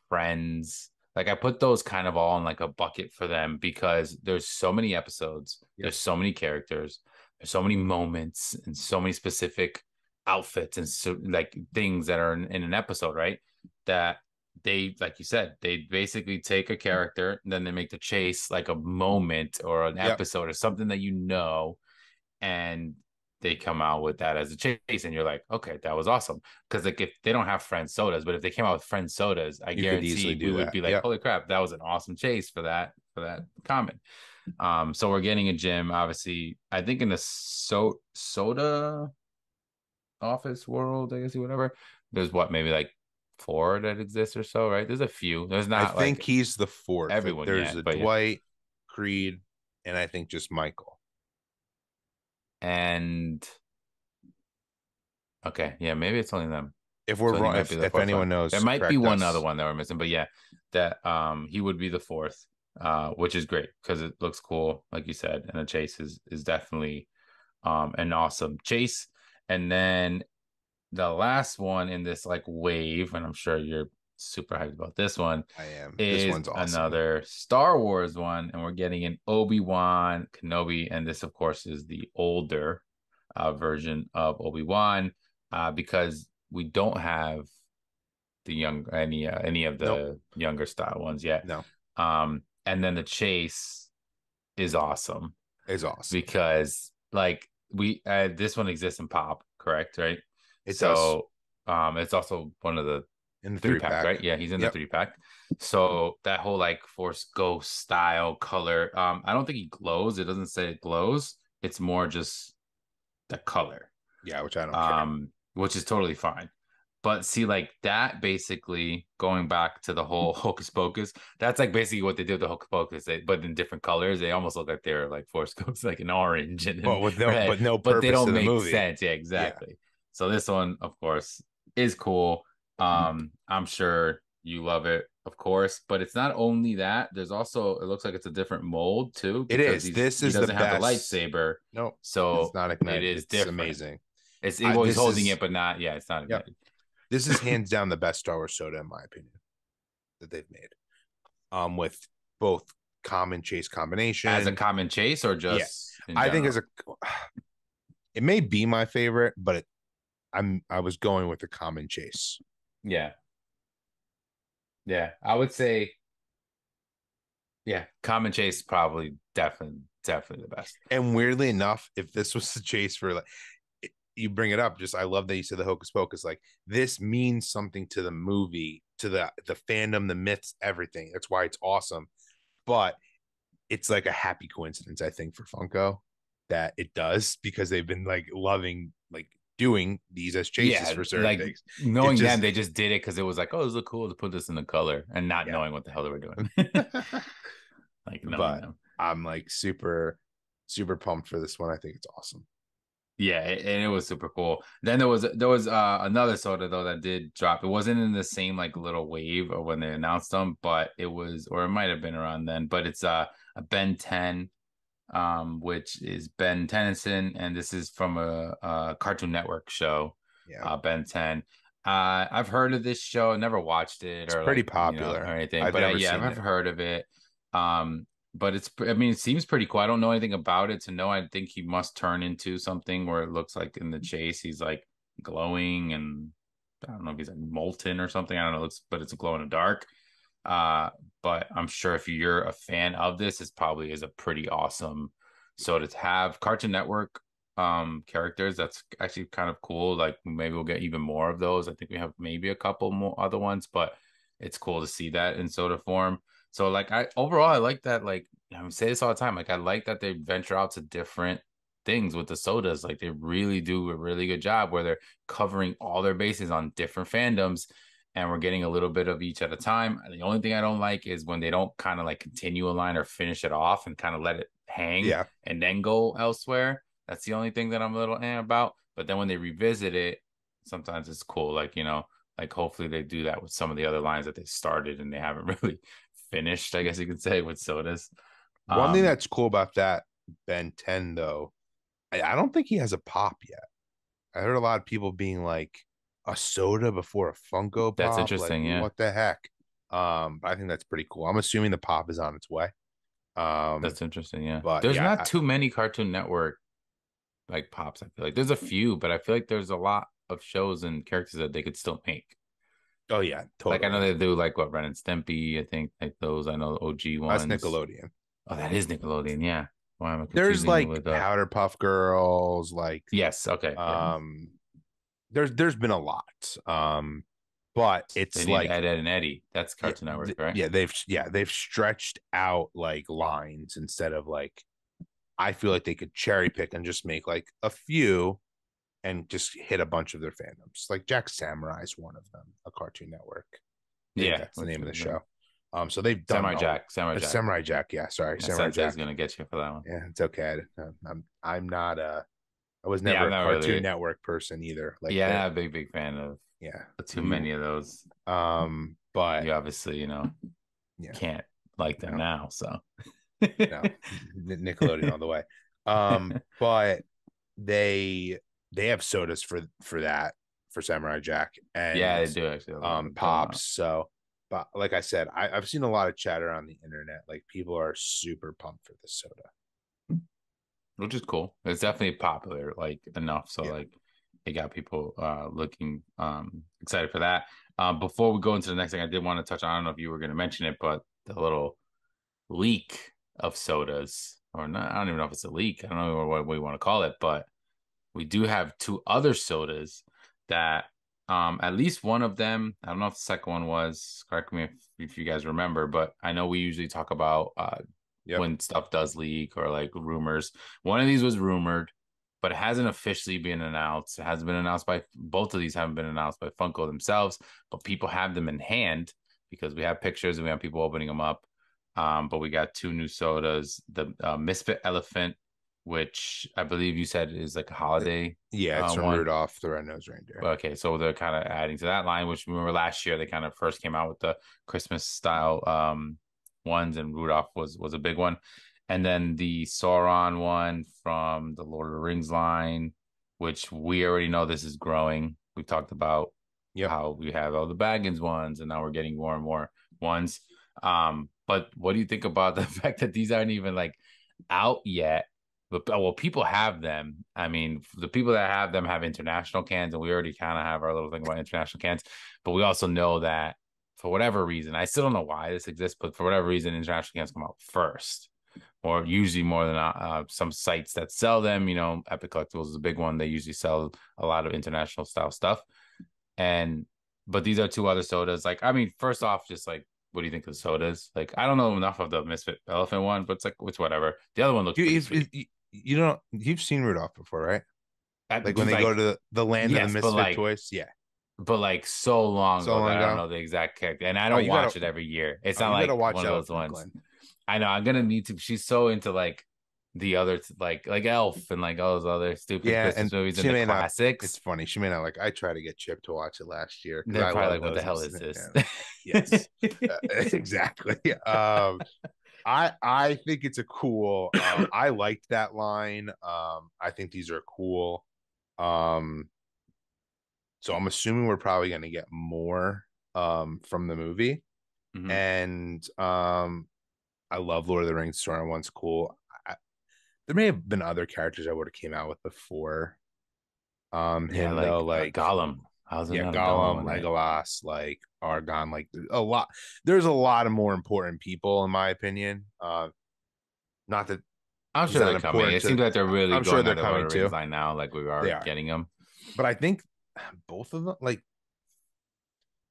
Friends, like I put those kind of all in like a bucket for them because there's so many episodes, Yep. there's so many characters, there's so many moments and so many specific outfits and so like things that are in an episode, right? That they like you said they basically take a character and then they make the chase like a moment or an Yep. episode or something that you know, and they come out with that as a chase and you're like okay that was awesome because like if they don't have friend sodas but if they came out with friend sodas I You could easily guarantee we do would that. be like Yep. holy crap that was an awesome chase for that comment. So we're getting a gym obviously I think in the soda office world I guess whatever there's what maybe like four that exist or so, right? There's a few, there's I not think like he's the fourth. everyone There's yet a but yeah. Dwight, Creed, and I think just Michael. And okay, yeah, maybe it's only them. If we're So he wrong, might be the if fourth one. anyone There knows, might be correct one other us. one that we're missing, but yeah, that he would be the fourth, which is great because it looks cool, like you said, and the chase is definitely an awesome chase. And then the last one in this like wave, and I'm sure you're super hyped about this one, I am. This is one's awesome. another Star Wars one, and we're getting an Obi-Wan Kenobi, and this of course is the older version of Obi-Wan because we don't have the young any of Nope. the younger style ones yet. No, And then the chase is awesome it's awesome. because like we this one exists in pop, correct, right? It does So it's also one of the in the three three pack, pack. right? Yeah, he's in the Yep. three pack. So that whole like Force Ghost style color, I don't think he glows. It doesn't say it glows. It's more just the color, Yeah, which I don't care. which is totally fine. But see, like that basically going back to the whole Hocus Pocus, that's like basically what they did with the Hocus Pocus, but in different colors. They almost look like they're like Force Ghosts, like an orange and But with red, no but they purpose to don't the make movie. sense. Yeah, Yeah. exactly. So this one, of course, is cool. I'm sure you love it, of course, but it's not only that. There's also it looks like it's a different mold too It because is. This he is the doesn't have the best. lightsaber, No, it's so not it ignited. is It's different. amazing. Well, he's This holding is it, but not. Yeah, it's not Yep. ignited. This is hands down the best Star Wars soda in my opinion that they've made. With both common chase As a combination. common chase or Yeah. just in I think general? as a it may be my favorite, but I was going with the common chase. Yeah. Yeah. I would say, yeah, common chase probably definitely the best. And weirdly enough, if this was the chase for like you bring it up, just I love that you said the hocus pocus. Like this means something to the movie, to the fandom, the myths, everything. That's why it's awesome. But it's like a happy coincidence, I think, for Funko that it does because they've been like loving like doing these as chases Yeah, for certain like things. It's knowing them, just they just did it because it was like, oh, this look cool to put this in the color and not yeah. knowing what the hell they were doing. Like knowing But them. I'm like super super pumped for this one. I think it's awesome. Yeah, and it was super cool. Then there was another soda though that did drop. It wasn't in the same like little wave of when they announced them, but it was, or it might have been around then. But it's a Ben 10, which is Ben Tennyson, and this is from a Cartoon Network show, Yeah, Ben 10. I've heard of this show, never watched it it's or pretty like or popular. anything, I've but never yeah, seen I've it. heard of it. But I mean, it seems pretty cool. I don't know anything about it to know. I think he must turn into something where it looks like in the chase he's like glowing, and I don't know if he's like molten or something. I don't know. But it's glow in the dark. Uh, but I'm sure if you're a fan of this, it probably is a pretty awesome. So to have Cartoon Network characters, that's actually kind of cool. Like maybe we'll get even more of those. I think we have maybe a couple more other ones, but it's cool to see that in soda form. So like I overall I like that, like I say this all the time. Like I like that they venture out to different things with the sodas. Like they really do a really good job where they're covering all their bases on different fandoms, and we're getting a little bit of each at a time. The only thing I don't like is when they don't kind of like continue a line or finish it off and kind of let it hang Yeah, and then go elsewhere. That's the only thing that I'm a little about. But then when they revisit it, sometimes it's cool. Like, like hopefully they do that with some of the other lines that they started and they haven't really finished, I guess you could say, with sodas. one thing Um, that's cool about that Ben 10 though, I don't think he has a pop yet. I heard a lot of people being like a soda before a Funko that's Pop. Like, interesting. Yeah, what the heck? But I think that's pretty cool. I'm assuming the pop is on its way. Um, that's interesting. Yeah, but there's yeah, not too many Cartoon Network like pops. I feel like there's a few, but I feel like there's a lot of shows and characters that they could still make. oh yeah, Like I know totally. they do like what Ren and Stimpy. I think like those. I know the OG That's ones. Nickelodeon. Oh, that is Nickelodeon. Yeah. Why am I There's confusing it like with Powderpuff Girls, like Yes. Okay. Yeah. um, there's been a lot. But They it's need like Ed, Ed, and Eddie. That's Cartoon Network, right? they've stretched out like lines instead of like I feel like they could cherry pick and just make like a few and just hit a bunch of their fandoms. Like Jack Samurai is one of them, a Cartoon Network. I think Yeah. that's the name of the show. So they've done Samurai Jack. Samurai a Jack. Samurai Jack. Yeah, sorry, Yeah, Samurai Sensei's Jack. gonna get you for that one. Yeah, it's okay. I'm not I was Yeah, never I'm a not Cartoon really. Network person either. Like Yeah, I'm that. not a big fan of Yeah. too many of those. But You obviously, yeah, can't like them no, now. So no, Nickelodeon all the way. But they they have sodas for that for Samurai Jack yeah, and they do actually have a lot of going on. pops. So, but like I said, I've seen a lot of chatter on the internet. Like people are super pumped for this soda. Which is cool. It's definitely popular, like enough. So Yeah, like it got people looking excited for that. Before we go into the next thing, I did want to touch on, I don't know if you were gonna mention it, but the little leak of sodas, or not, I don't even know if it's a leak. I don't know what we want to call it, but we do have two other sodas that at least one of them, I don't know if the second one was, correct me if you guys remember, but I know we usually talk about yep, when stuff does leak or like rumors. One of these was rumored, but it hasn't officially been announced. It hasn't been announced by both of these haven't been announced by Funko themselves, but people have them in hand because we have pictures and we have people opening them up. But we got two new sodas, the Misfit Elephant, which I believe you said is like a holiday yeah. It's from one. Rudolph the Red-Nosed Reindeer. Okay, so they're kind of adding to that line, which remember last year they kind of first came out with the Christmas style ones, and Rudolph was a big one. And then the Sauron one from the Lord of the Rings line, which we already know this is growing. We've talked about Yep. how we have all the Baggins ones, and now we're getting more and more ones. But what do you think about the fact that these aren't even like out yet? But well, people have them. I mean, the people that have them have international cans, and we already kind of have our little thing about international cans. But we also know that for whatever reason, I still don't know why this exists, but for whatever reason, international cans come out first, or usually more than some sites that sell them. Epic Collectibles is a big one. They usually sell a lot of international style stuff. And but these are two other sodas. Like, I mean, first off, just like what do you think of the sodas? Like, I don't know enough of the Misfit Elephant one, but it's whatever. The other one looks pretty sweet. You don't you've seen Rudolph before, right? Like when they go Like to the land of the yes, misfit toys. Yeah. but like so long So ago that long I don't ago. know the exact character, and I Oh, don't you gotta watch it every year. It's oh, not you gotta like watch one of out those for ones. Glenn. I know I'm gonna need to. She's so into like the other like Elf and like all those other stupid Yeah, Christmas and movies she and the may not. It's classics, funny. She may not like. I tried to get Chip to watch it last year because they're I probably love like, "What the those. hell is this?" And I'm like, yes, exactly. I think it's a cool. I liked that line. I think these are cool. Um, so I'm assuming we're probably going to get more from the movie. Hmm. And I love Lord of the Rings. Story one's cool. I, there may have been other characters I would have came out with before Yeah, him though, like like Gollum. How's there yeah, not a Gollum Gollum, in it? Legolas, like Argon, like a lot. There's a lot of more important people in my opinion. Not that I'm he's sure not they're coming. important It seems to. like they're really I'm sure going they're at the Lord coming of the Rings too. line now, like we They are are, getting them. but I think both of them, like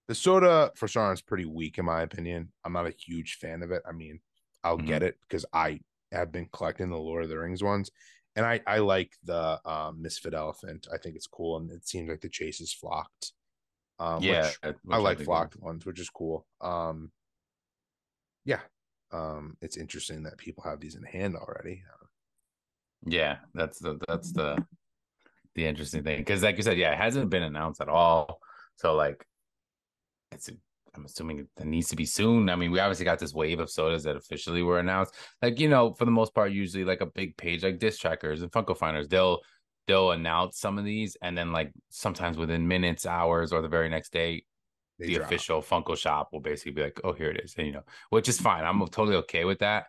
the soda for Sauron is pretty weak in my opinion. I'm not a huge fan of it. I mean, I'll Hmm. get it because I have been collecting the Lord of the Rings ones, and I like the Misfit Elephant. I think it's cool, and it seems like the chase is flocked, Yeah, which I which I like think is flocked ones, which is cool. Yeah, it's interesting that people have these in hand already. yeah, that's the interesting thing because, like you said, yeah, it hasn't been announced at all. So like, it's I'm assuming it needs to be soon. I mean, we obviously got this wave of sodas that officially were announced. Like, for the most part, usually like a big page like Disc Trackers and Funko Finders, they'll announce some of these, and then like sometimes within minutes, hours, or the very next day, They the drop. official Funko shop will basically be like, "Oh, here it is," and which is fine. I'm totally okay with that.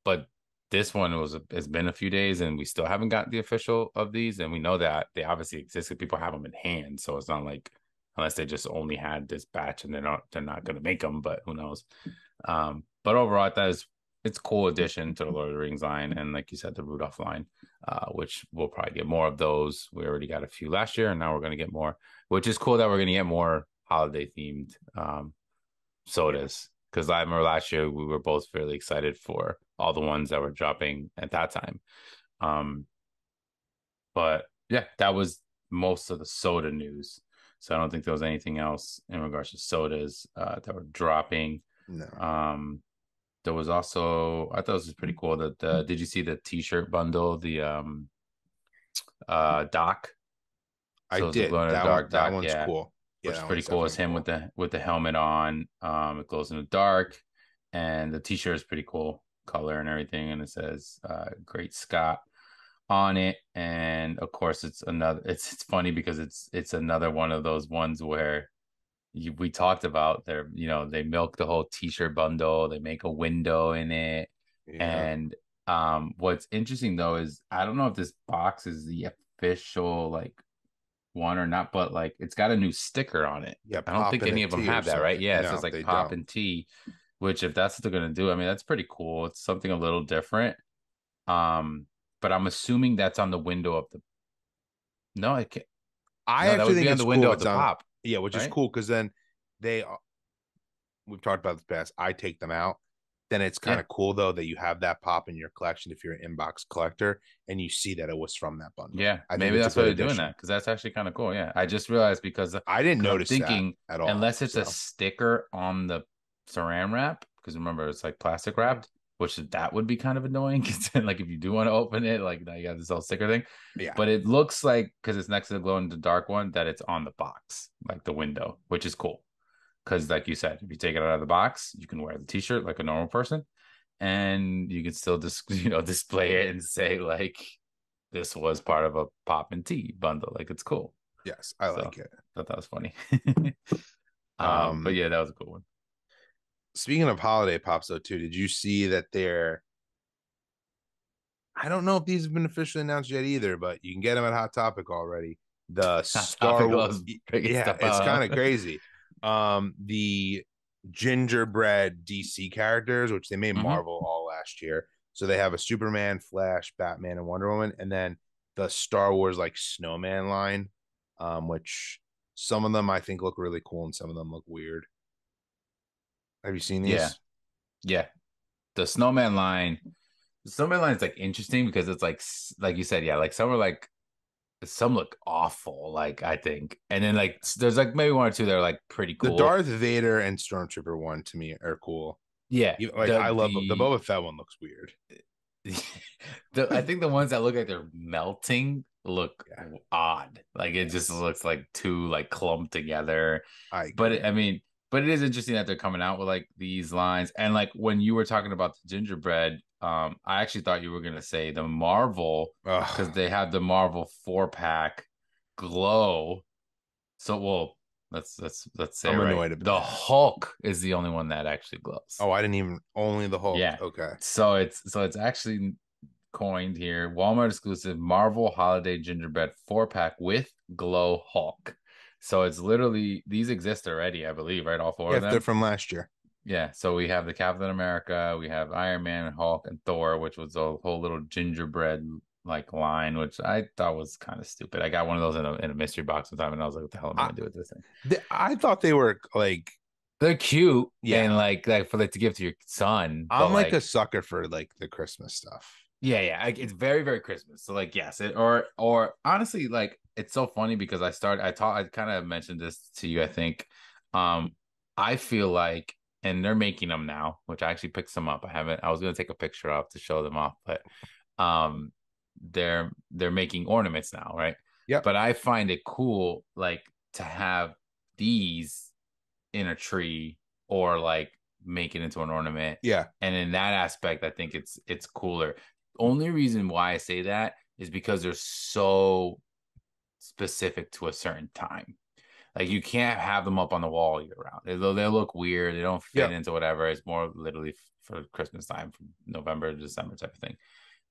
But this one has been a few days, and we still haven't got the official of these, and we know that they obviously exist because people have them in hand. So it's not like unless they just only had this batch and they're not going to make them, but who knows? But overall, it's a cool addition to the Lord of the Rings line, and like you said, the Rudolph line, which we'll probably get more of those. We already got a few last year, and now we're going to get more, which is cool that we're going to get more holiday themed Yeah. sodas. Because I remember last year we were both fairly excited for all the ones that were dropping at that time. Um, but yeah, that was most of the soda news. So I don't think there was anything else in regards to sodas that were dropping. No. Um, there was also I thought this was pretty cool that did you see the t-shirt bundle, the doc? I So it's the did. glow in the That one dark that doc, one's yeah, cool. Yeah, which is that pretty one's cool. It's definitely him with cool. the helmet on. It glows in the dark, and the t-shirt is pretty cool color and everything, and it says Great Scott on it. And of course it's funny because it's another one of those ones where we talked about they milk the whole t-shirt bundle, they make a window in it. Yeah. And what's interesting though is I don't know if this box is the official like one or not, but like it's got a new sticker on it. Yeah, I don't think popping any a of them T or have that, right? something. Yeah, it says No, like they pop don't. and tea, which if that's what they're gonna do, I mean that's pretty cool. It's something a little different. um but I'm assuming that's on the window of the no, it can't. I No, that actually would think be on it's the cool window if of it's the on, pop, yeah, which is right? cool because then they we've talked about this past. I take them out. Then it's kind Yeah. of cool though that you have that pop in your collection if you're an inbox collector and you see that it was from that bundle. Yeah, I think maybe it's a that's why good they're doing addition. that because that's actually kind of cool. Yeah, I just realized I didn't because I'm notice that thinking at all. unless it's a So sticker on the saran wrap, because remember it's like plastic wrapped, which that would be kind of annoying. Because then, like, if you do want to open it, like now you got this whole sticker thing. yeah. But it looks like because it's next to the glow in the dark one that it's on the box, like the window, which is cool. Because, like you said, if you take it out of the box, you can wear the t-shirt like a normal person, and you can still just display it and say like this was part of a pop and tea bundle. Like it's cool. Yes, I So like it. I thought that was funny. But Um yeah, that was a cool one. Speaking of holiday pops though too, did you see that they're I don't know if these have been officially announced yet either, but you can get them at Hot Topic already. The Hot Topic Star, loves bringing yeah, stuff it's kind out, of huh? crazy. The gingerbread DC characters, which they made Hmm. Marvel all last year. So they have a Superman, Flash, Batman, and Wonder Woman, and then the Star Wars like snowman line, which some of them I think look really cool and some of them look weird. Have you seen Yeah, these? yeah. The snowman line is like interesting because it's like you said, yeah, like some look awful, like I think, and then like there's like maybe one or two that are like pretty The cool. Darth Vader and Stormtrooper one to me are cool. Yeah, Like I love the the Boba Fett one looks weird. I think the ones that look like they're melting look Yeah, odd. Like it just yes, looks like two like clumped together. I But agree. I mean, but it is interesting that they're coming out with like these lines. And like when you were talking about the gingerbread, I actually thought you were gonna say the Marvel because Ugh, they had the Marvel 4 pack glow. So well, let's say it I'm right. annoyed about The that. Hulk is the only one that actually glows. Oh, I didn't even only the Hulk. Yeah. Okay. So it's actually coined here. Walmart exclusive Marvel Holiday Gingerbread 4 pack with Glow Hulk. So it's literally these exist already, I believe, right? All four Yeah, of if they're them. from last year. Yeah. So we have the Captain America, we have Iron Man, Hulk, and Thor, which was a whole little gingerbread like line, which I thought was kind of stupid. I got one of those in a mystery box one time, and I was like, "What the hell am I I gonna do with this thing?" I thought they were like, They're cute yeah. and like for like to give to your son, but I'm like a like sucker for like the Christmas stuff. yeah, like it's very, very Christmas. So like yes, or honestly, like it's so funny because I kind of mentioned this to you, I think. Um, I feel like and they're making them now, which I actually picked some up. I was gonna take a picture of to show them off, but um they're making ornaments now, right? Yep. But I find it cool like to have these in a tree or like make it into an ornament. Yeah. And in that aspect, I think it's cooler. Only reason why I say that is because they're so specific to a certain time. Like you can't have them up on the wall year round. They look weird. They don't fit Yep. into whatever. It's more literally for Christmas time, from November to December type of thing.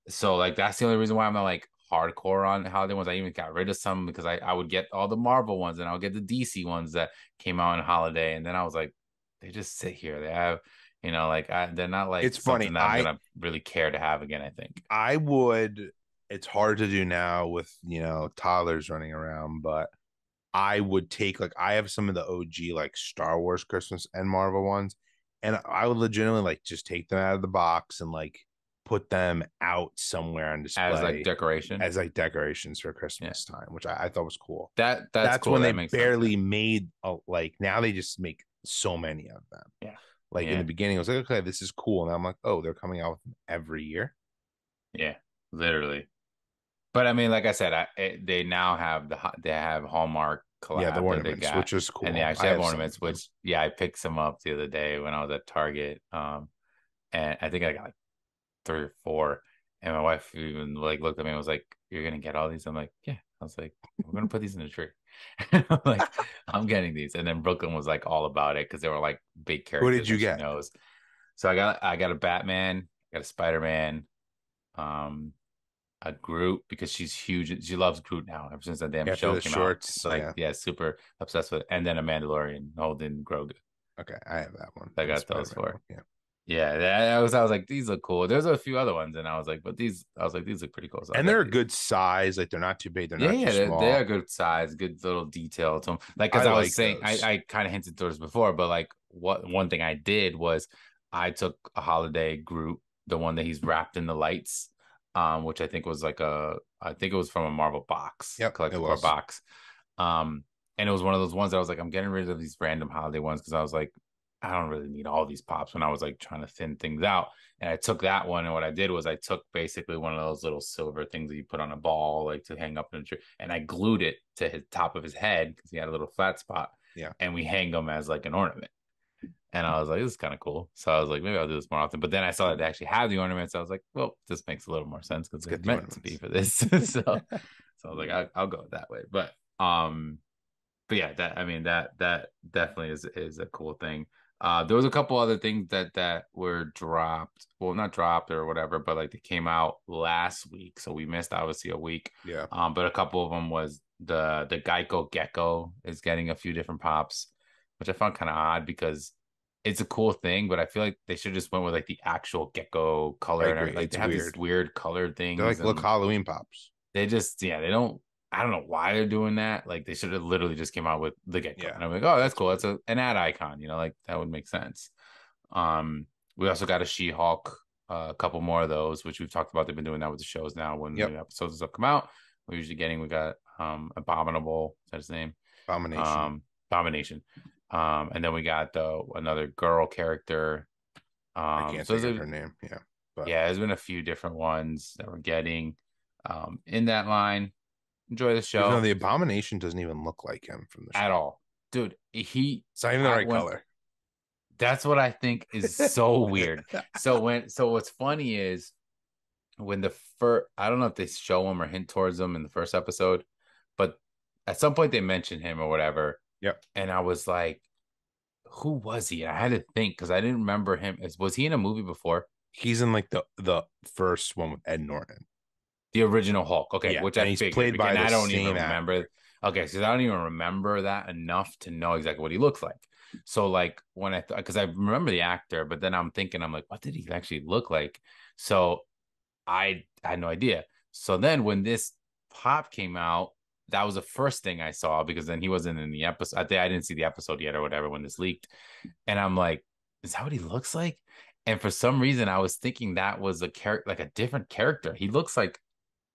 So like that's the only reason why I'm not like hardcore on holiday ones. I even got rid of some because I would get all the Marvel ones and I'll get the DC ones that came out on holiday. And then I was like, they just sit here. They have, like they're not like It's funny. something that I'm gonna really care to have again, I think. I would it's hard to do now with, toddlers running around, but I would take like I have some of the OG like Star Wars Christmas and Marvel ones, and I would legitimately like just take them out of the box and like put them out somewhere on As like display decoration. as like decorations for Yeah. Christmas time, which I thought was cool. That's That's cool. when they That makes sense. Yeah. barely made like now they just make so many of them. Yeah. Like in the Yeah. beginning, I was like, okay, this is cool, and I'm like, oh, they're coming out with them every year. Yeah. Literally. But I mean, like I said, they now have they have Hallmark Yeah, the collab that they ornaments, got, which is and they cool. I actually have have some of ornaments. them. Which yeah, I picked some up the other day when I was at Target. And I think I got like 3 or 4. And my wife even like looked at me and was like, "You're gonna get all these?" I'm like, "Yeah." I was like, "We're gonna put these in the tree." I'm like, "I'm getting these." And then Brooklyn was like all about it because they were like big Who did characters you that she get? knows. So I got a Batman, I got a Spider-Man, um, a Groot because she's huge. She loves Groot now ever since that damn After show the came out. shorts, Like, yeah. yeah, super obsessed with it. And then a Mandalorian holding Grogu. Okay, I have that one. I The got those Spider-Man four. one. Yeah. Yeah, I was like, these look cool. There's a few other ones, and I was like, but I was like, these look pretty cool. So I And got they're a these. good size. Like they're not too big, they're Yeah, not too yeah, they are small. good size, good little detail to them. Like, I because I was like saying, those. I kind of hinted towards before, but like, what one thing I did was I took a holiday Groot, the one that he's wrapped in the lights, which I think it was from a Marvel box, Yep, it collector core was. box, um, and it was one of those ones that I was like, I'm getting rid of these random holiday ones because I was like, I don't really need all these pops when I was like trying to thin things out. And I took that one, and what I did was I took basically one of those little silver things that you put on a ball, like to hang up in a tree, and I glued it to his top of his head because he had a little flat spot, Yeah. and we hang them as like an ornament. And I was like, this is kind of cool. So I was like, maybe I'll do this more often. But then I saw that they actually have the ornaments. I was like, well, this makes a little more sense because Let's they're get the meant to be ornaments. for this. So I was like, I'll go that way. But yeah, that definitely is a cool thing. There was a couple other things that were dropped. Well, not dropped or whatever, but like they came out last week, so we missed obviously a week. Yeah. But a couple of them was the Geico Gecko is getting a few different pops, which I found kind of odd because it's a cool thing, but I feel like they should just went with like the actual gecko I color and agree. everything. Like they It's have these weird. weird colored They're things like look and Halloween pops. they just they don't I don't know why they're doing that. Like they should have literally just came out with the gecko. Yeah. And I'm like, oh, that's It's cool. weird. That's an ad icon, like that would make sense. Um, we also got a She-Hulk, a couple more of those, which we've talked about. They've been doing that with the shows now when Yep. the episodes have come out. We got Abominable, is that his name? Abomination. Abomination. And then we got another girl character. I can't So think of there's her name. Yeah. But Yeah, there's been a few different ones that we're getting in that line. Enjoy the even though show the Abomination doesn't even look like him from the at show. all. Dude, It's not even the I right when color. that's what I think is so weird. So what's funny is when the first, I don't know if they show him or hint towards him in the first episode, but at some point they mention him or whatever, Yep. and I was like, who was he? I had to think because I didn't remember him. Was he in a movie before? He's in like the first one with Ed Norton. The original Hulk. Okay, Yeah, which I and he's figured played because by and the I don't even same remember. actor. Okay, so I don't even remember that enough to know exactly what he looks like. So like when because I remember the actor, but then I'm thinking, I'm like, what did he actually look like? So I had no idea. So then when this pop came out, that was the first thing I saw because then he wasn't in the episode. I didn't see the episode yet or whatever when this leaked. And I'm like, is that what he looks like? And for some reason, I was thinking that was a character, like a different character. He looks like,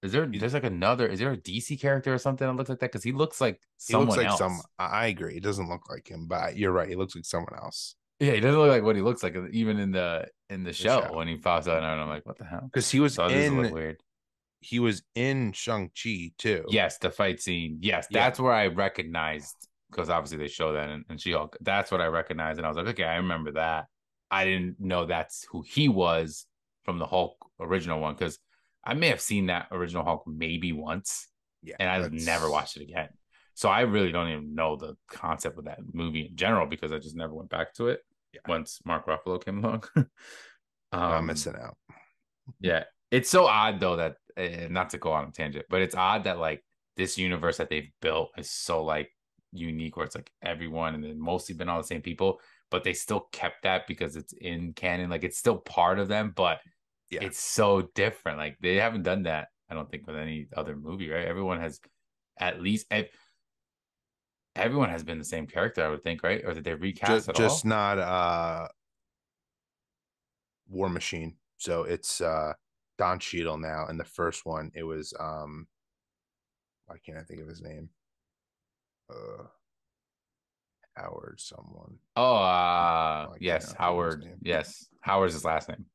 He's, there's like is there a DC character or something that looks like that? Because he looks like he looks someone like some. else. I agree. He doesn't look like him, but you're right. He looks like someone else. Yeah, he doesn't look like what he looks like even in the The show show, when he pops out. And I'm like, what the hell? because So this is a little weird. he was in Shang-Chi too. Yes, the fight scene. Yes, Yeah, that's where I recognized because obviously they show that in She-Hulk. That's what I recognized, and I was like, okay, I remember that. I didn't know that's who he was from the Hulk original one because I may have seen that original Hulk maybe once, yeah. and I've never That's watched it again. So I really don't even know the concept of that movie in general because I just never went back to it yeah. once Mark Ruffalo came along. Not um, missing out. yeah, it's so odd though that not to go on a tangent, but it's odd that like this universe that they've built is so like unique, where it's like everyone and then mostly been all the same people, but they still kept that because it's in canon, like it's still part of them, but Yeah, it's so different. Like they haven't done that, I don't think, with any other movie, right? Everyone has at least everyone has been the same character, I would think, right? Or did they recast at just all? not War Machine. So it's Don Cheadle now. And the first one, it was why can't I think of his name? Uh Howard someone. Oh, Why can't yes, I think of his Howard. name? Yes, Howard's his last name.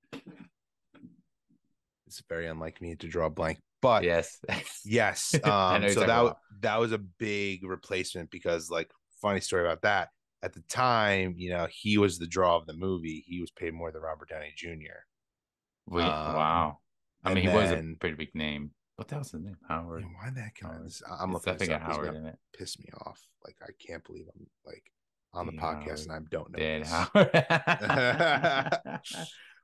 It's very unlike me to draw a blank. But Yes. yes, I know you're so talking about. that was a big replacement because like funny story about that. At the time, he was the draw of the movie. He was paid more than Robert Downey Jr. Wow. I mean, And he was a then pretty big name. What the hell's his name? Howard. why the heck can I Howard. this? I'm It's looking this definitely up got because it's Howard gonna in it. piss me off. Like I can't believe I'm like on the D. podcast Howard. and I don't know Dead this. Howard.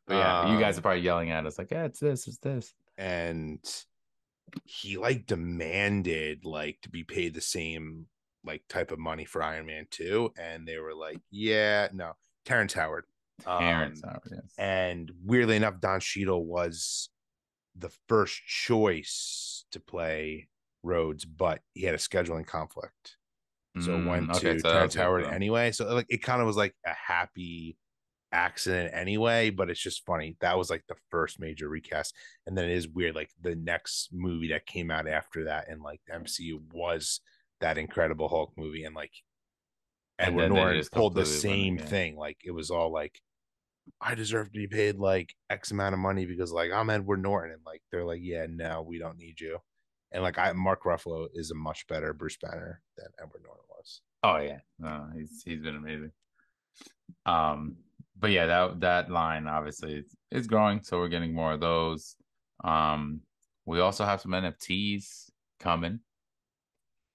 But yeah, you guys are um, probably yelling at us like, yeah, it's this. and he like demanded like to be paid the same like type of money for Iron Man 2, and they were like, yeah, no, Terrence Howard. Terrence Um, Howard, yes. and weirdly enough, Don Cheadle was the first choice to play Rhodes, but he had a scheduling conflict. So went Okay, to so that was Terrence good for Howard them. anyway. So like it kind of was like a happy accident anyway, but it's just funny. That was like the first major recast. And then it is weird, like the next movie that came out after that in like the MCU was that Incredible Hulk movie. And like And Edward then they Norton just pulled the completely went, same yeah. thing. Like it was all like, I deserve to be paid like X amount of money because like I'm Edward Norton. And like they're like, yeah, no, we don't need you. And like Mark Ruffalo is a much better Bruce Banner than Edward Norton was. Oh yeah. No, he's been amazing. Um, but yeah, that line obviously is growing, so we're getting more of those. Um, we also have some NFTs coming,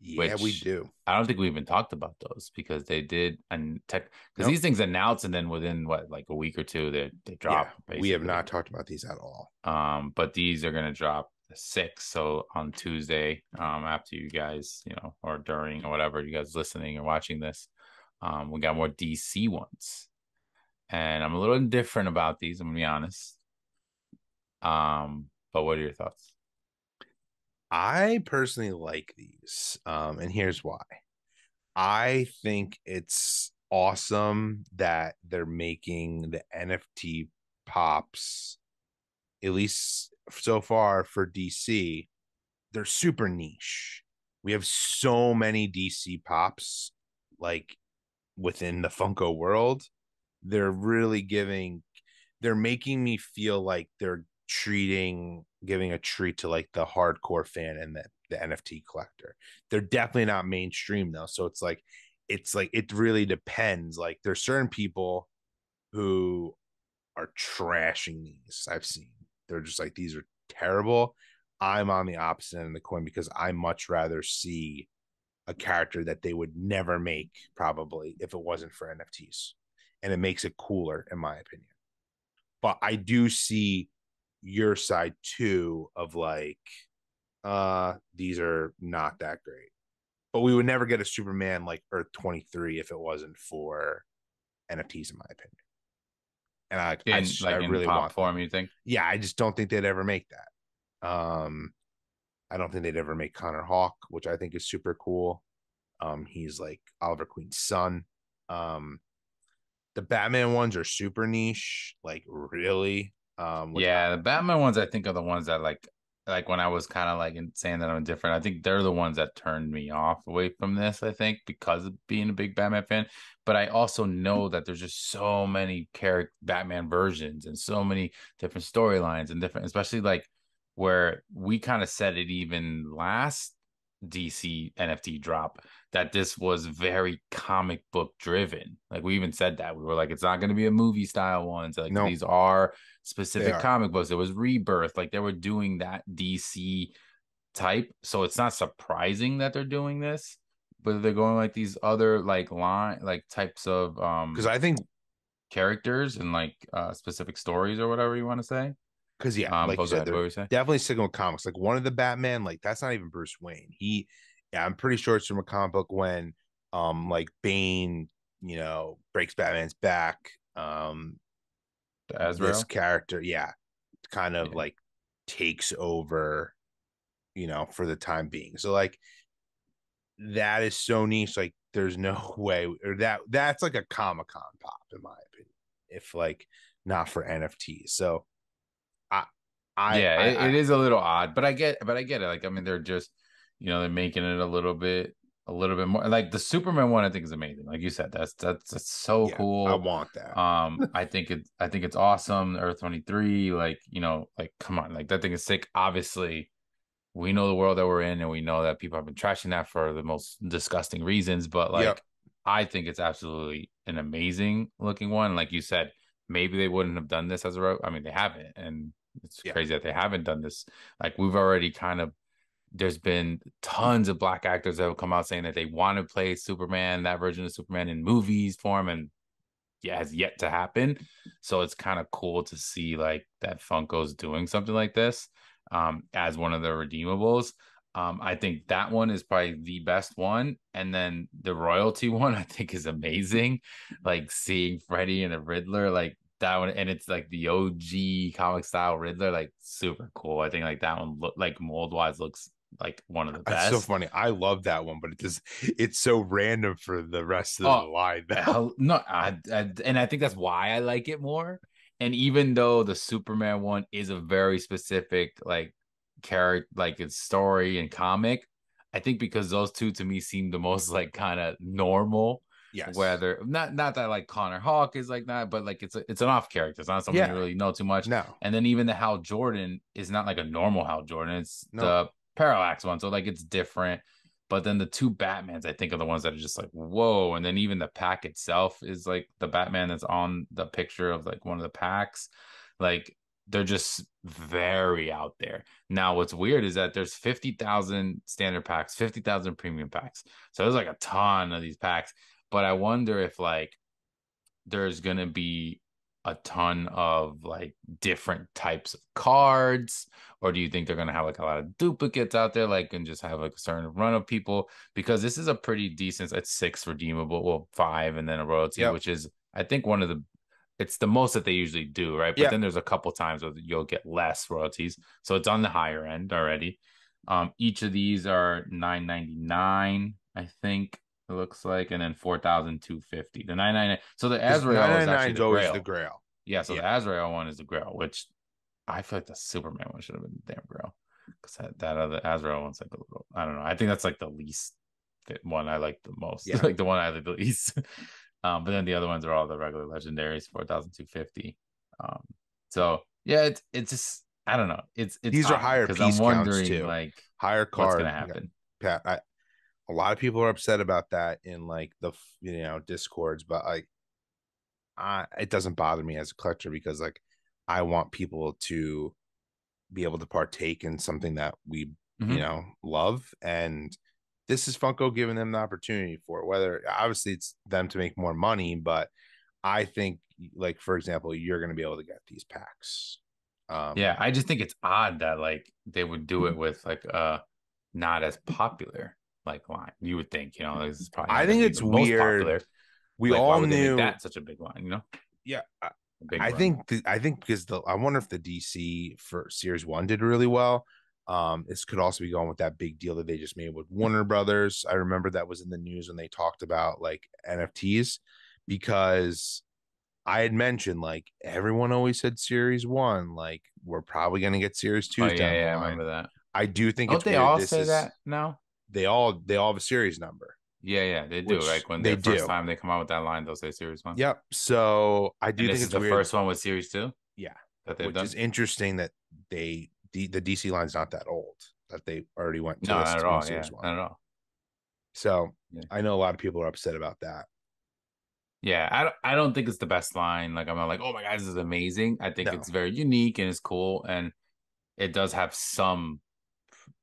Yeah, we which do. I don't think we even talked about those because they did and tech because these Nope. things announce and then within what like a week or two they Yeah, drop we have basically. not talked about these at all. But these are gonna drop the 6th, so on Tuesday, after you guys, or during or whatever you guys listening or watching this, we got more DC ones. And I'm a little indifferent about these, I'm gonna be honest. But what are your thoughts? I personally like these, and here's why. I think it's awesome that they're making the NFT pops, at least so far for DC. They're super niche. We have so many DC pops, like within the Funko world. They're really giving they're making me feel like they're giving a treat to like the hardcore fan and the NFT collector. They're definitely not mainstream though. So it's like it really depends. Like there's certain people who are trashing these. I've seen. They're just like these are terrible. I'm on the opposite end of the coin because I much rather see a character that they would never make probably if it wasn't for NFTs. And it makes it cooler in my opinion. But I do see your side too of like these are not that great. But we would never get a Superman like Earth 23 if it wasn't for NFTs in my opinion. And I in really pop want that. form, you think? Yeah, I just don't think they'd ever make that. I don't think they'd ever make Connor Hawk, which I think is super cool. He's like Oliver Queen's son. Um, the Batman ones are super niche, like really. Which Yeah, the Batman ones I think are the ones that like when I was kind of like saying that I'm different, I think they're the ones that turned me off away from this, I think, because of being a big Batman fan. But I also know that there's just so many character Batman versions and so many different storylines and different, especially like where we kind of said it even last DC NFT drop that this was very comic book driven. Like we even said that. We were like, it's not going to be a movie style ones. Like no, these are they specific are comic books. It was Rebirth. Like they were doing that DC type. So it's not surprising that they're doing this, but they're going like these other like line like types of because I think characters and like specific stories or whatever you want to say. because yeah, like But you go said, ahead, what they're were you say? definitely sticking with comics. Like one of the Batman, like that's not even Bruce Wayne. Yeah, I'm pretty sure it's from a comic book when, like Bane, breaks Batman's back. The This Azrael? character, yeah, kind of Yeah. like takes over, for the time being. So like that is so niche. Like there's no way, or that's like a Comic Con pop in my opinion. If like not for NFTs, so I Yeah, it I is a little odd, but I get it. Like, I mean, they're just, they're making it a little bit more. Like the Superman one, I think is amazing. Like you said, that's so yeah, I cool. want that. I think it's awesome. Earth 23, like, like come on, like that thing is sick. Obviously, we know the world that we're in, and we know that people have been trashing that for the most disgusting reasons. But Yep. like, I think it's absolutely an amazing looking one. Like you said, maybe they wouldn't have done this as a I mean, they haven't, and it's Yeah. crazy that they haven't done this. Like we've already kind of there's been tons of black actors that have come out saying that they want to play Superman, that version of Superman in movies form, and yeah, has yet to happen. So it's kind of cool to see like that Funko's doing something like this as one of the redeemables. I think that one is probably the best one. And then the royalty one, I think, is amazing. Like seeing Freddy and the Riddler, like that one, and it's like the OG comic style Riddler, like super cool. I think like that one look like mold wise looks like one of the It's so best. funny. I love that one, but it's so random for the rest of the Oh, line now. hell, no, and I think that's why I like it more. And even though the Superman one is a very specific like character, like its story and comic, I think because those two to me seem the most like kind of normal. Yes. Whether not that like Connor Hawk is like that, but like it's an off character. It's not someone you Yeah. really know too much. No. And then even the Hal Jordan is not like a normal Hal Jordan. It's No. the Parallax one, so like it's different. But then the two Batmans, I think, are the ones that are just like, whoa. And then even the pack itself is like the Batman that's on the picture of like one of the packs. Like they're just very out there. Now, what's weird is that there's 50,000 standard packs, 50,000 premium packs. So there's like a ton of these packs. But I wonder if like there's gonna be a ton of like different types of cards, or do you think they're gonna have like a lot of duplicates out there, like and just have like a certain run of people? Because this is a pretty decent, it's six redeemable, well, five, and then a royalty, Yep. which is I think one of the it's the most that they usually do, right? But Yep. then there's a couple times where you'll get less royalties. So it's on the higher end already. Each of these are 9.99, I think it looks like, and then 4,250. The 999. So the Because Azrael is actually 999 is the always the Grail. grail. Yeah, so Yeah. the Azrael one is the Grail, which I feel like the Superman one should have been the damn Grail. Because that other Azrael one's like a little, I don't know. I think that's like the least fit one I like the most. Yeah. Like the one I like the least. But then the other ones are all the regular legendaries, 4,250. Um, so yeah, it's just I don't know. It's These are odd higher because I'm piece counts wondering too. like Higher what's gonna card. Yeah, happen. Pat. A lot of people are upset about that in like the discords, but it doesn't bother me as a collector because like I want people to be able to partake in something that we Hmm. love, and this is Funko giving them the opportunity for it. Whether obviously it's them to make more money, but I think like for example, you're going to be able to get these packs. Yeah, I just think it's odd that like they would do it with like not as popular like line. You would think, this is probably I not going think to be it's the most weird. popular. We Like, why all would they make knew, that such a big line? yeah. A big I run. think I think because I wonder if the DC for Series One did really well. This could also be going with that big deal that they just made with Warner Brothers. I remember that was in the news when they talked about like NFTs because I had mentioned like everyone always said Series One, like we're probably going to get Series Oh Twos yeah, down the yeah, I line. remember that. I do think Don't it's they weird. all This say is that now? they all have a series number, Yeah, yeah, they do. which Like when they their first do. time they come out with that line, they'll say Series One. Yep. So I And do this think is it's the weird. first one with Series Two Yeah, that they've which done. is interesting that the DC line's not that old, that they already went to No, this not at to be all. Yeah, Series One. not at all. So Yeah. I know a lot of people are upset about that. Yeah, I don't think it's the best line. Like I'm not like, oh my God, this is amazing. I think No, it's very unique and it's cool, and it does have some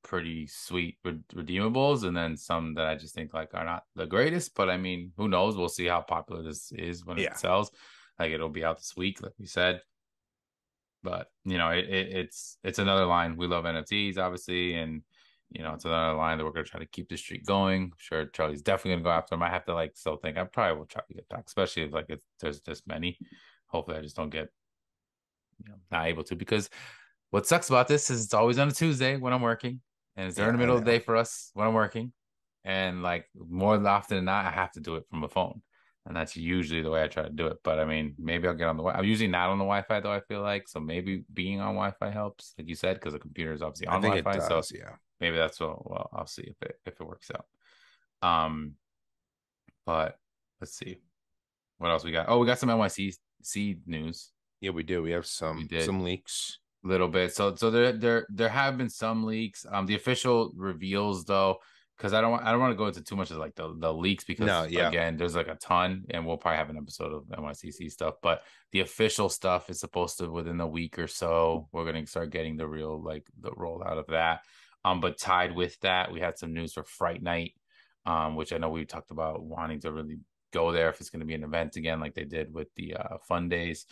pretty sweet redeemables, and then some that I just think like are not the greatest. But I mean, who knows? We'll see how popular this is when it yeah, sells. Like it'll be out this week, like we said. But it's another line. We love NFTs, obviously, and it's another line that we're gonna try to keep the streak going. I'm sure Charlie's definitely gonna go after him. I have to like still think I probably will try to get back, especially if like there's this many. Hopefully, I just don't get not able to because what sucks about this is it's always on a Tuesday when I'm working, and it's during yeah. the I middle of the know. day for us when I'm working, and like more often than not, I have to do it from a phone. And that's usually the way I try to do it. But I mean, maybe I'll get on the I'm usually not on the Wi-Fi though, I feel like. So maybe being on Wi-Fi helps, like you said, because the computer is obviously I on think it Wi-Fi. So does. Yeah, maybe that's what well, I'll see if it works out. Um, but let's see. What else we got? Oh, we got some NYCC news. yeah. We do. We have We did some leaks. little bit. So there have been some leaks. The official reveals though, because I don't want to go into too much of like the leaks No, because yeah, again, there's like a ton, and we'll probably have an episode of NYCC stuff. But the official stuff is supposed to within a week or so. We're gonna start getting the real like the rollout of that. But tied with that, we had some news for Fright Night, which I know we talked about wanting to really go there if it's going to be an event again, like they did with the Fun Days.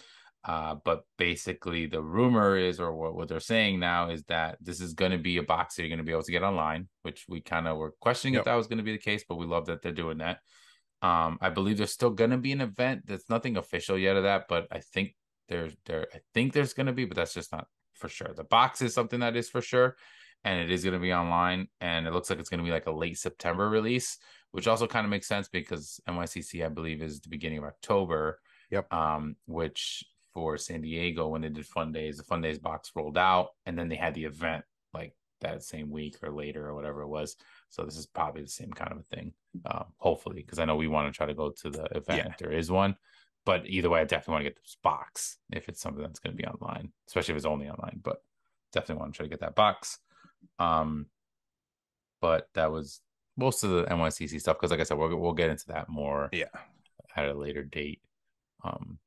But basically, the rumor is, or what they're saying now, is that this is going to be a box that you're going to be able to get online, which we kind of were questioning if yep, that was going to be the case, but we love that they're doing that. I believe there's still going to be an event. There's nothing official yet of that, but I think there's going to be, but that's just not for sure. The box is something that is for sure, and it is going to be online, and it looks like it's going to be like a late September release, which also kind of makes sense because NYCC, I believe, is the beginning of October, yep. which for San Diego when they did Fun Days, the Fun Days box rolled out, and then they had the event like that same week or later or whatever it was. So this is probably the same kind of a thing, hopefully, because I know we want to try to go to the event Yeah, if there is one. But either way, I definitely want to get this box if it's something that's going to be online, especially if it's only online. But definitely want to try to get that box. Um, but that was most of the NYCC stuff because, like I said, we'll get into that more yeah. at a later date. Um,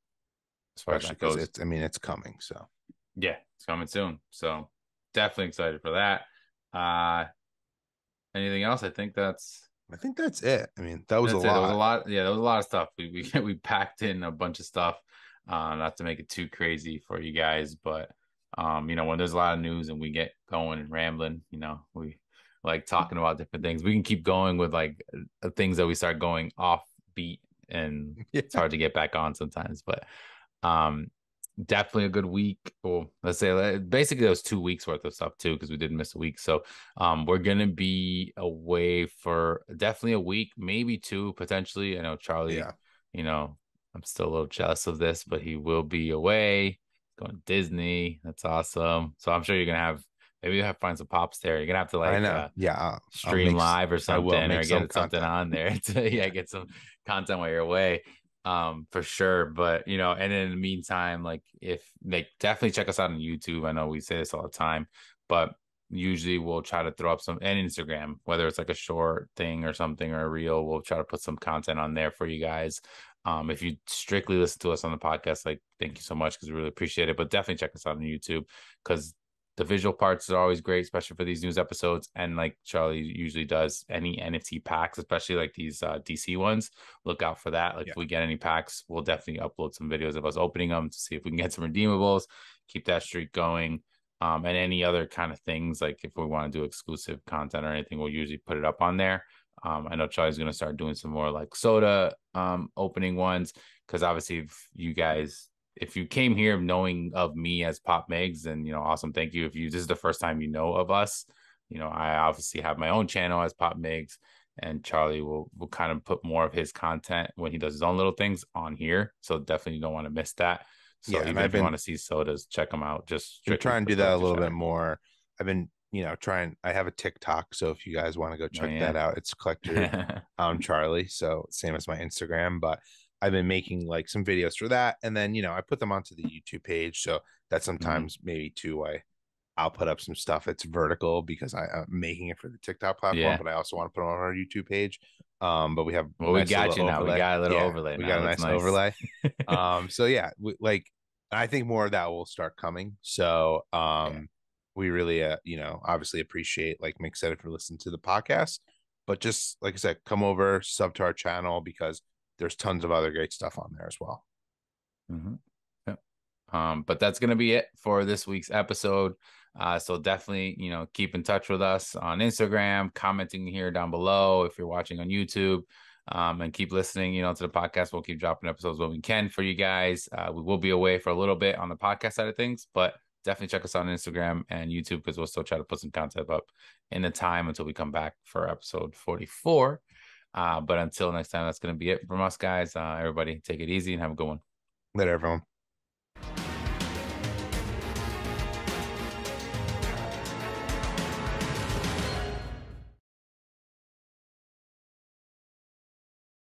as far as Especially that because goes. it's. I mean, it's coming. So Yeah, it's coming soon. So definitely excited for that. Uh anything else? I think I think that's it. I mean, that was a that's it. There was a lot. lot. Yeah, there was a lot of stuff. We packed in a bunch of stuff. Not to make it too crazy for you guys, but when there's a lot of news and we get going and rambling, we like talking about different things. We can keep going with like things that we start going off beat and it's Yeah, hard to get back on sometimes. But um definitely a good week. Well, let's say basically those 2 weeks worth of stuff too, because we didn't miss a week. So we're gonna be away for definitely a week, maybe two, potentially. I know Charlie, yeah. you know, I'm still a little jealous of this, but he will be away going to Disney. That's awesome. So I'm sure you're gonna have maybe you have find some pops there. You're gonna have to I like know. Yeah, I'll stream make. live or I will something make or some get something content. on there to yeah, Yeah, get some content while you're away. For sure. But and in the meantime, like if like definitely check us out on YouTube. I know we say this all the time, but usually we'll try to throw up some and Instagram, whether it's like a short thing or something or a reel, we'll try to put some content on there for you guys. If you strictly listen to us on the podcast, like thank you so much because we really appreciate it. But definitely check us out on YouTube because the visual parts are always great, especially for these news episodes. And like Charlie usually does, any NFT packs, especially like these DC ones, look out for that. Like Yeah. if we get any packs, we'll definitely upload some videos of us opening them to see if we can get some redeemables, keep that streak going. And any other kind of things, like if we want to do exclusive content or anything, we'll usually put it up on there. I know Charlie's going to start doing some more like soda opening ones because obviously if you came here knowing of me as Pop Megs, then awesome, thank you. If this is the first time you know of us, I obviously have my own channel as Pop Megs, and Charlie will kind of put more of his content when he does his own little things on here. So definitely don't want to miss that. So Yeah, and even I've if you been want to see sodas, check them out. Just been strictly trying to for do that a collector little bit chatter. more. I've been, trying. I have a TikTok, so if you guys want to go Oh check that yeah. out, it's Collector Charlie. So same as my Instagram, but I've been making like some videos for that, and then I put them onto the YouTube page. So that Mhm. sometimes maybe too I'll put up some stuff that's vertical because I'm making it for the TikTok platform, Yeah. but I also want to put it on our YouTube page. But we have a Well, we nice got little you now. We overlay. got a little Yeah, overlay we now. got a That's nice nice. overlay. So yeah, like I think more of that will start coming. So Yeah. we really obviously appreciate, like Mick said, if you're listening to the podcast, but just like I said, come over, sub to our channel because there's tons of other great stuff on there as well. Mhm. Yep. But that's gonna be it for this week's episode. So definitely, keep in touch with us on Instagram, commenting here down below if you're watching on YouTube. And keep listening, to the podcast. We'll keep dropping episodes when we can for you guys. We will be away for a little bit on the podcast side of things, but definitely check us out on Instagram and YouTube because we'll still try to put some content up in the time until we come back for episode 44. But until next time, that's going to be it from us, guys. Everybody, take it easy and have a good one. Later, everyone.